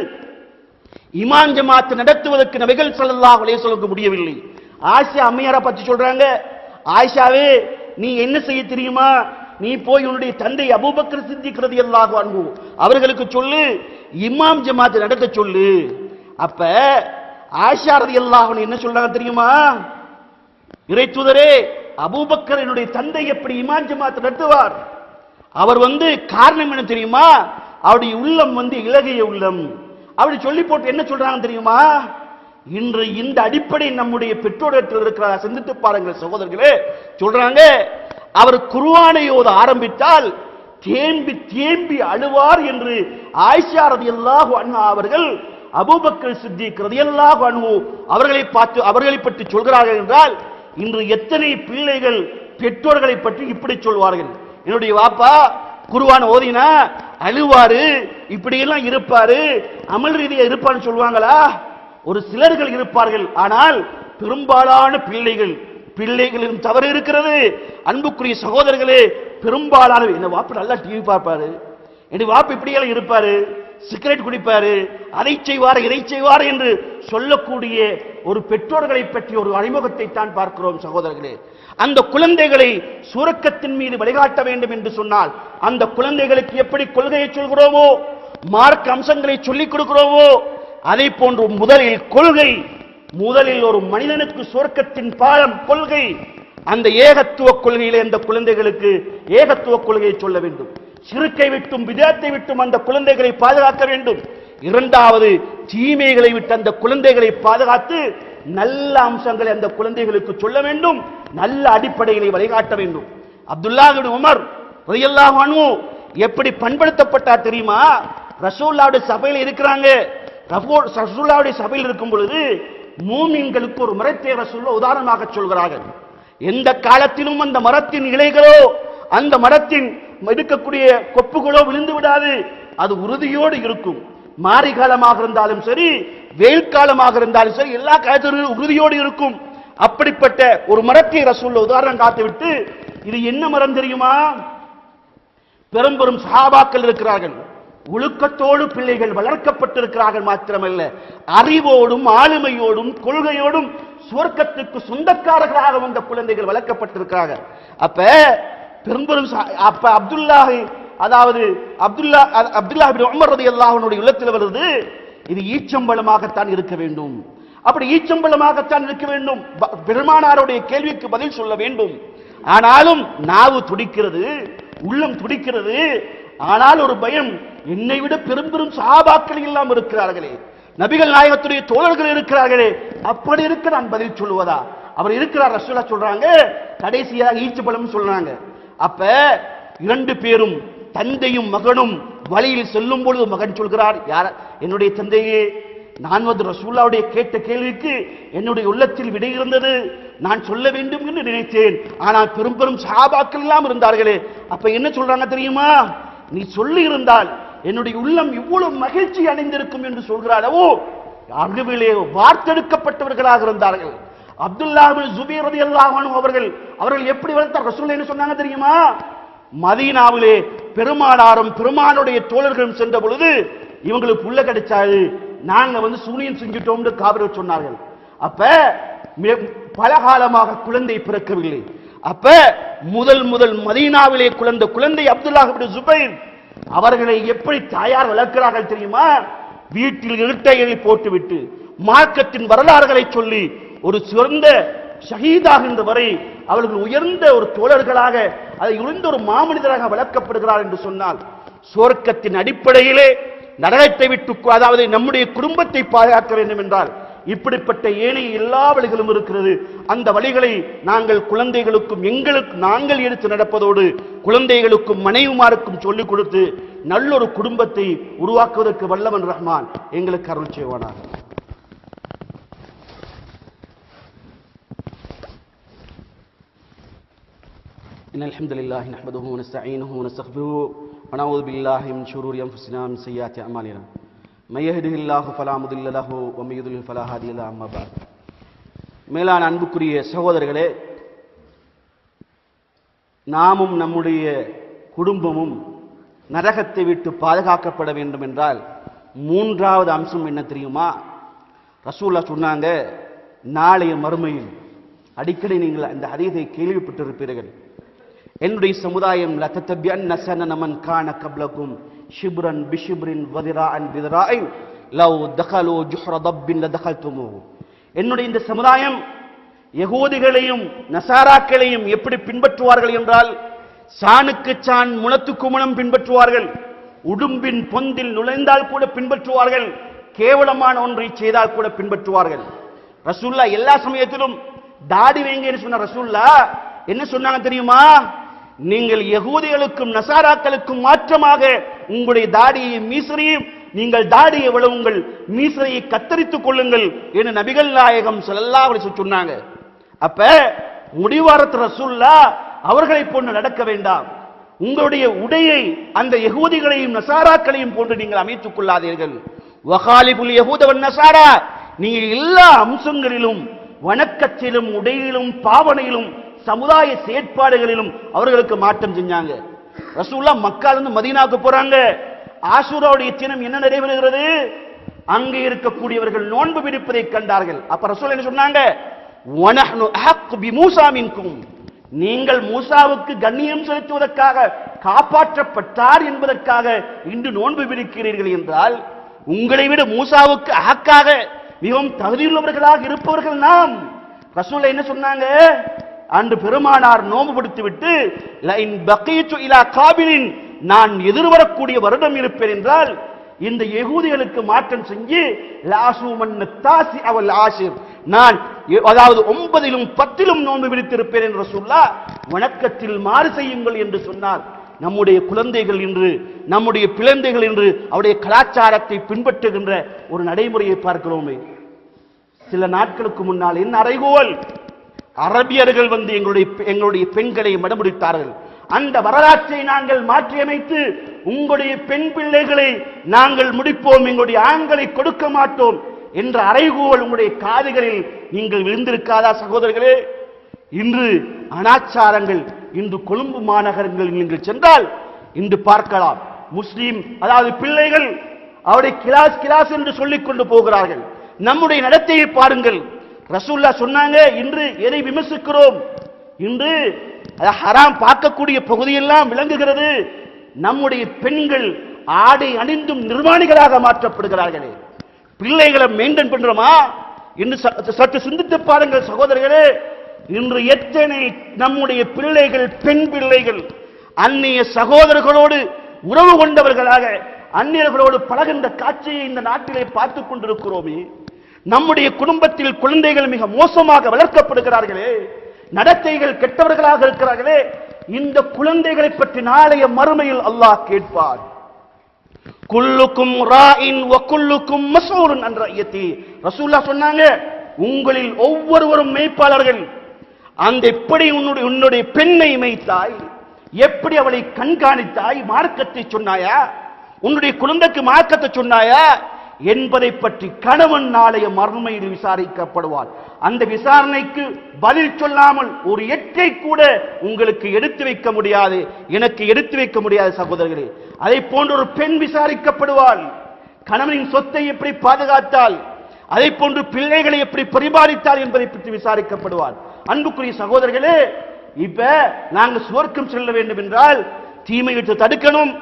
இமாம் ஜமாத் நடத்துவதற்கு நபிகள் ஸல்லல்லாஹு அலைஹி வஸல்லம் முடியவில்லை. ஆயிஷா அம்மையாரை பற்றி சொல்றாங்க, ஆயிஷாவே நீ என்ன செய்ய தெரியுமா? நீ போய் உன்னுடைய தந்தை அபூபக்கர் சித்திக் ரலியல்லாஹு அன்ஹு அவர்களுக்கு சொல்லு, இமாம் ஜமாத் நடத்த சொல்லு. அப்ப ஆயிஷா ரலியல்லாஹு அன்ஹா என்ன சொல்றாங்க தெரியுமா? இறை தூதரே, அபூபக்கர் என்னுடைய தந்தை எப்படி இமாம் ஜமாத் நடத்துவார்? அவர் காரணம் என்ன தெரியுமா? அவருடைய உள்ளம் இலகிய உள்ளம். அப்படி சொல்லி போட்டு என்ன சொல்றாங்க தெரியுமா? இன்று இந்த அடிப்படை நம்முடைய பெற்றோர்கள் இருக்கிற சிந்தித்து பாருங்கள் சகோதரர்களே. சொல்றாங்க, அவர் குர்ஆனை ஓத ஆரம்பித்தால் தேம்பி தேம்பி அழுவார் என்று ஆயிஷா ரலியல்லாஹு அன்ஹா அவர்கள் அபூபக்கர் சித்திக் ரலியல்லாஹு அன்ஹு அவர்களை பற்றி சொல்கிறார்கள் என்றால், இன்று எத்தனை பிள்ளைகள் பெற்றோர்களை பற்றி இப்படி சொல்வார்கள். என்னுடைய வாப்பா குர்ஆன் ஓதினா அழுவாரு, இப்படி எல்லாம் இருப்பாரு, அமல் ரீதியா இருப்பான்னு சொல்லுவாங்களா? ஒரு சிலர்கள் இருப்பார்கள். ஆனால் பெரும்பாலான பிள்ளைகளின் தவறு இருக்கிறது. அன்புக்குரிய சகோதரர்களே, பெரும்பாலான என்ன வாப்பு நல்லா டிவி பார்ப்பாரு, என்னுடைய வாப்பு இப்படியெல்லாம் இருப்பாரு, சிகரெட் குடிப்பாரு, அதை செய்வார் இதை செய்வார் என்று சொல்லக்கூடிய ஒரு பெற்றோர்களை பற்றி ஒரு அறிமுகத்தை தான் பார்க்கிறோம் சகோதரர்களே. அந்த குழந்தைகளை சுரக்கத்தின் மீது வழிகாட்ட வேண்டும் என்று சொன்னால் அந்த குழந்தைகளுக்கு எப்படி கொள்கையை சொல்கிறோமோ, மார்க்க அம்சங்களை சொல்லிக் கொடுக்கிறோமோ, அதை போன்று முதலில் ஒரு மனிதனுக்கு சுவர்க்கத்தின் பாலம் கொள்கை. அந்த ஏகத்துவ கொள்கையிலே அந்த குழந்தைகளுக்கு ஏகத்துவ கொள்கையை சொல்ல வேண்டும். சிறுக்கை விட்டும் விதத்தை விட்டும் அந்த குழந்தைகளை பாதுகாக்க வேண்டும். இரண்டாவது, தீமைகளை விட்டு அந்த குழந்தைகளை பாதுகாத்து நல்ல அம்சங்களை அந்த குழந்தைகளுக்கு சொல்ல வேண்டும், நல்ல அடிப்படைகளை வழிகாட்ட வேண்டும். அப்துல்லாஹ் இப்னு உமர் ரலியல்லாஹு அன்ஹு எப்படி பண்படுத்தப்பட்டார் தெரியுமா? ரசூலுல்லாஹ்வுடைய சபையில் இருக்கிறாங்க. ரசூலுல்லாஹ்வுடைய சபையில் இருக்கும் பொழுது மூமின்களுக்கு ஒரு மரத்தை ரசூலுல்லாஹ் உதாரணமாக சொல்கிறார்கள். எந்த காலத்திலும் அந்த மரத்தின் இலைகளோ அந்த மரத்தின் இருக்கக்கூடிய கொப்புகளோ விழுந்து விடாது, அது உறுதியோடு இருக்கும். மாரி காலமாக இருந்தாலும் சரி, வெயில் காலமாக இருந்தாலும் சரி, எல்லா காலத்திலும் உறுதியோடு இருக்கும். அப்படிப்பட்ட ஒரு மரத்தை ரசூலுல்லாஹ் உதாரணம் காட்டிவிட்டு, இது என்ன மரம் தெரியுமா? பெரும் பெரும் சஹாபாக்கள் இருக்கிறார்கள், ஒழுக்கத்தோடு பிள்ளைகள் வளர்க்கப்பட்டிருக்கிறார்கள். மாத்திரமல்ல, அறிவோடும் ஆளுமையோடும் கொள்கையோடும் சுவர்க்கத்துக்கு சொந்தக்காரர்களாக வந்த குழந்தைகள் வளர்க்கப்பட்டிருக்கிறார்கள். அப்ப பெரும்பெரும் அப்ப அப்துல்லாஹ் இப்னு உமர் ரலியல்லாஹு அன்ஹு உள்ளத்தில் வருது, இது ஈச்சம்பழமாகத்தான் இருக்க வேண்டும். அப்படி ஈச்சம்பழமாகத்தான் இருக்க வேண்டும். பெருமானாருடைய கேள்விக்கு பதில் சொல்ல வேண்டும். ஆனாலும் நாவு துடிக்கிறது, உள்ளம் துடிக்கிறது. ஆனால் ஒரு பயம், என்னை விட பெரும் பெரும் சஹாபாக்கள் எல்லாம் இருக்கிறார்களே, நபிகள் நாயகத்துடைய தோழர்கள் இருக்கிறார்களே, அப்படி இருக்க நான் பதில் சொல்லுவதா? அவர் இருக்கிறார். ரசூலுல்லாஹ் சொல்றாங்க, கடைசியாக ஈச்சம்பழம் சொல்றாங்க. அப்ப இரண்டு பேரும், தந்தையும் மகனும் வழியில் செல்லும் பொழுது மகன் சொல்கிறார், யார்? என்னுடைய தந்தையே, நான் வந்து ரசூலுல்லாஹ்வுடைய கேட்ட கேள்விக்கு என்னுடைய உள்ளத்தில் விடை இருந்தது, நான் சொல்ல வேண்டும் என்று நினைத்தேன். ஆனால் பெரும் பெரும் சஹாபாக்கள் எல்லாம் இருந்தார்களே, அப்ப என்ன சொல்றாங்க தெரியுமா? நீ சொல்லி இருந்தால் என்னுடைய உள்ளம் இவ்வளவு மகிழ்ச்சி அடைந்திருக்கும் என்று சொல்கிறாரோ. அறிவிலே வார்த்தெடுக்கப்பட்டவர்களாக இருந்தார்கள். அப்துல்லாஹ் இப்னு ஜுபைர் ரலியல்லாஹு அன்ஹு அவர்கள் எப்படி வளர்த்தார்? ரசூலுல்லாஹ் என்ன சொன்னாங்க தெரியுமா? மதீனாவிலே பெருமானாரும் பெருமானுடைய தோழர்களும் சென்ற பொழுது இவங்களுக்கு புள்ள கிடைச்சாது, நாங்க வந்து சூனியம் செஞ்சுட்டோம் காபிர்கள் சொன்னார்கள். அப்ப பல காலமாக குழந்தை பிறக்கவில்லை. அப்ப முதல் மதீனாவிலே குழந்தை அப்துல்லாஹ் இப்னு ஜுபைர் அவர்களை எப்படி தாயார் வளர்க்கிறார்கள் தெரியுமா? வீட்டில் இருட்டையை போட்டுவிட்டு மார்க்கத்தின் வரலாறுகளை சொல்லி ஒரு சிறந்த ஷஹீதாகின்ற வரை அவர்கள் உயர்ந்த ஒரு தோழர்களாக, அதை உயர்ந்த ஒரு மாமனிதராக வளர்க்கப்படுகிறார் என்று சொன்னால், சுவர்க்கத்தின் அடிப்படையிலே நரகத்தை விட்டு, அதாவது நம்முடைய குடும்பத்தை பாதுகாக்க வேண்டும் என்றால் இப்படிப்பட்ட ஏனைய எல்லா வழிகளும் இருக்கிறது. அந்த வழிகளை நாங்கள் குழந்தைகளுக்கும் நாங்கள் எடுத்து நடப்பதோடு குழந்தைகளுக்கும் மனைவிமாருக்கும் சொல்லிக் கொடுத்து நல்லொரு குடும்பத்தை உருவாக்குவதற்கு வல்லவன் ரஹ்மான் எங்களுக்கு அருள் செய்வானாக. إن الحمد لله نحمده ونستعينه ونستغفره ونعوذ بالله من شرور أنفسنا ومن سيئات أعمالنا من يهده الله فلا مضل له ومن يضلل فلا هادي له أما بعد. மேலான அன்புக்குரிய சகோதரர்களே, நாமும் நம்முடைய குடும்பமும் நரகத்தை விட்டு பாதுகாக்கப்பட வேண்டும் என்றால் மூன்றாவது அம்சம் என்ன தெரியுமா? ரசூலுல்லாஹ் சொன்னாங்க, நாளைய மறுமையில், அடிக்கடி நீங்கள் அந்த ஹதீஸை கேள்விப்பட்டிருப்பீர்கள், என்னுடைய சமுதாயம் லதத்தபியன்ன ஸனன மன் கான கப்லகும் ஷிப்ரன் பிஷிப்ரின் வதிராஅன் பிதராஇன் லவ் தகலு ஜுஹ்ர தப்பின் லதகல்துமூஹு. என்னுடைய இந்த சமுதாயம் யகூதிகளையும் நசாராக்களையும் எப்படி பின்பற்றுவார்கள் என்றால், சாணுக்கு சான் முனத்துக்கு முனம் பின்பற்றுவார்கள், உடும்பின் பொந்தில் நுழைந்தால் கூட பின்பற்றுவார்கள், கேவலமான ஒன்றை செய்தால் கூட பின்பற்றுவார்கள். ரசூலுல்லாஹ் எல்லா சமயத்திலும் தாடி வைங்கன்னு சொன்ன ரசூலுல்லாஹ் என்ன சொன்னாங்க தெரியுமா? நீங்கள் யகூதிகளுக்கும் நசாராக்களுக்கும் மாற்றமாக உங்களுடைய தாடியை மீசரையும், நீங்கள் தாடியை வளவுங்கள், மீசரையை கத்தரித்துக் கொள்ளுங்கள் என்று நபிகள் நாயகம் ஸல்லல்லாஹு அலைஹி வஸல்லம் சொன்னாங்க. அப்ப முடிவாரத் ரசூலுல்லாஹ் அவர்களை போன்று நடக்க வேண்டாம். உங்களுடைய உடையை அந்த யகூதிகளையும் நசாராக்களையும் போன்று நீங்கள் அமைத்துக் கொள்ளாதீர்கள். வகாலிபுல் யஹூத வன் நசாரா, நீங்கள் எல்லா அம்சங்களிலும், வணக்கத்திலும், உடையிலும், பாவனையிலும், சமுதாய செயற்பாடுகளிலும் அவர்களுக்கு மாற்றம் செஞ்சாங்க. ரசூலுல்லாஹ் மக்கால இருந்து மதீனாவுக்கு போறாங்க. ஆஷூராவுடைய தினம் என்ன நடைபெறுகிறது? அங்கே இருக்கக்கூடியவர்கள் நோன்பு பிடிப்பதை கண்டார்கள். அப்ப ரசூலுல்லாஹ் என்ன சொன்னாங்க? வனஹ்னு அஹக்கு பிமூஸா மின்கும், நீங்கள் மூசாவுக்கு கண்ணியம் செலுத்துவதற்காக, காப்பாற்றப்பட்டார் என்பதற்காக இன்று நோன்பு பிடிக்கிறீர்கள் என்றால், உங்களை விட மூசாவுக்கு அஹக்காக மிகவும் தகுதியுள்ளவர்களாக இருப்பவர்கள் நாம். ரசூலுல்லாஹ் என்ன சொன்னாங்க? அன்று பெருமானார் நோன்பு பிடித்து விட்டு, லைன் பகீது இலா காபிலின், நான் எதிர்வரக்கூடிய வருடம் இருப்பேன் என்றால் இந்த யகூதிகளுக்கு மாற்றம் செஞ்சு லாசுமன் தாசி அவல் ஆஷிர், நான் அதாவது 9லும் 10லும் நோன்பு பிடித்திருப்பேன் என்று ரசூலுல்லாஹ் வணக்கத்தில் மாறு செய்யுங்கள் என்று சொன்னார். நம்முடைய குழந்தைகள் என்று, நம்முடைய பிள்ளைகள் என்று அவருடைய கலாச்சாரத்தை பின்பற்றுகின்ற ஒரு நடைமுறையை பார்க்கிறோமே. சில நாட்களுக்கு முன்னால் என்ன அறைகோல், அரபியர்கள் வந்து எங்களுடைய பெண்களை மடமுடித்தார்கள். அந்த வரலாற்றை நாங்கள் மாற்றியமைத்து உங்களுடைய பெண் பிள்ளைகளை நாங்கள் முடிப்போம், எங்களுடைய ஆண்களை கொடுக்க மாட்டோம் என்ற அறைகூவல் உங்களுடைய காதுகளில் நீங்கள் விழுந்திருக்காதா சகோதரர்களே? இன்று அனாச்சாரங்கள், இன்று கொழும்பு மாநகரங்களில் நீங்கள் சென்றால் இன்று பார்க்கலாம். முஸ்லீம் அதாவது பிள்ளைகள் அவருடைய கிளாஸ் என்று சொல்லிக் கொண்டு போகிறார்கள். நம்முடைய நடத்தையை பாருங்கள். ரசூலுல்லாஹ் சொன்னாங்க, இன்று எதை விமர்சிக்கிறோம்? இன்று ஹராம் பார்க்கக்கூடிய பகுதியெல்லாம் விளங்குகிறது. நம்முடைய பெண்கள் ஆடை அணிந்தும் நிர்வாணிகளாக மாற்றப்படுகிறார்களே. பிள்ளைகளை மெயின்டைன் பண்றோமா? இன்று சற்று சிந்தித்து பாருங்கள் சகோதரர்களே. இன்று எத்தனை நம்முடைய பிள்ளைகள், பெண் பிள்ளைகள் அந்நிய சகோதரர்களோடு உறவு கொண்டவர்களாக அந்நியர்களோடு பழகின்ற காட்சியை இந்த நாட்டிலே பார்த்துக் கொண்டிருக்கிறோமே. நம்முடைய குடும்பத்தில் குழந்தைகள் மிக மோசமாக வளர்க்கப்படுகிறார்களே, நடத்தைகள் கெட்டவர்களாக இருக்கிறார்களே. இந்த குழந்தைகளை பற்றி நாளைய மறுமையில் அல்லாஹ் கேட்பார். குல்லுக்கும் ராஇன் வ குல்லுக்கும் மஸ்ஊலுன் அன் ரஅய்யதி. ரசூலுல்லாஹ் சொன்னாங்க, உங்களில் ஒவ்வொருவரும் மேய்ப்பாளர்கள். அந்த எப்படி உன்னுடைய பெண்ணை மேய்த்தாய், எப்படி அவளை கண்காணித்தாய், மார்க்கத்தை சொன்னாயா, உன்னுடைய குழந்தைக்கு மார்க்கத்தை சொன்னாயா என்பதை பற்றி கணவன் நாளைய மறுமையில் விசாரிக்கப்படுவார். அந்த விசாரணைக்கு பதில் சொல்லாமல் ஒரு எட்டை கூட உங்களுக்கு எடுத்து வைக்க முடியாது, எனக்கு எடுத்து வைக்க முடியாது சகோதரர்களே. அதை போன்ற ஒரு பெண் விசாரிக்கப்படுவாள். கணவனின் சொத்தை எப்படி பாதுகாத்தால், அதை போன்று பிள்ளைகளை எப்படி பரிபாலித்தால் என்பதை பற்றி விசாரிக்கப்படுவார். அன்புக்குரிய சகோதரர்களே, இப்ப நாங்க சுவர்க்கம் செல்ல வேண்டும் என்றால் தீமை விட்டு தடுக்கணும்,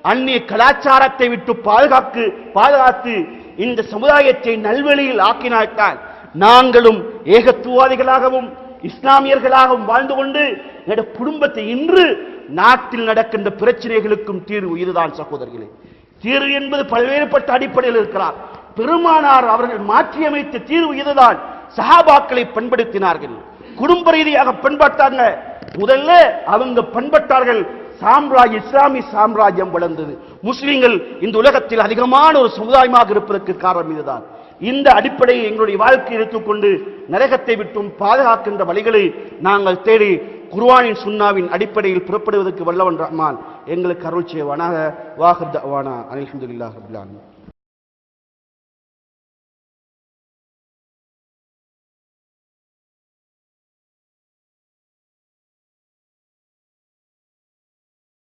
அந்நிய கலாச்சாரத்தை விட்டு பாதுகாத்து இந்த சமுதாயத்தை நல்வழியில் ஆக்கினால்தான் நாங்களும் ஏகத்துவாதிகளாகவும் இஸ்லாமியர்களாகவும் வாழ்ந்து கொண்டு எங்கள் குடும்பத்தை இன்று நாட்டில் நடக்கின்ற பிரச்சனைகளுக்கும் தீர்வு இதுதான் சகோதரர்களே. தீர்வு என்பது பல்வேறுபட்ட அடிப்படையில் இருக்கிறார். பெருமானார் அவர்கள் மாற்றியமைத்த தீர்வு இதுதான். சஹாபாக்களை பண்படுத்தினார்கள், குடும்ப ரீதியாக பண்பட்டாங்க. முதல்ல அவங்க பண்பட்டார்கள், இஸ்லாமிய சாம்ராஜ்யம் வளர்ந்தது. முஸ்லிம்கள் இந்த உலகத்தில் அதிகமான ஒரு சமுதாயமாக இருப்பதற்கு காரணம் இதுதான். இந்த அடிப்படையை எங்களுடைய வாழ்க்கை எடுத்துக்கொண்டு நரகத்தை விட்டும் பாதுகாக்கின்ற வழிகளை நாங்கள் தேடி குர்ஆனின் சுன்னாவின் அடிப்படையில் புறப்படுவதற்கு வல்லவன் ரஹ்மான் எங்களுக்கு அருள் செய்வானாக. வாஹிர் தஅவானா அல்ஹம்துலில்லாஹி ரப்பில் ஆலமீன்.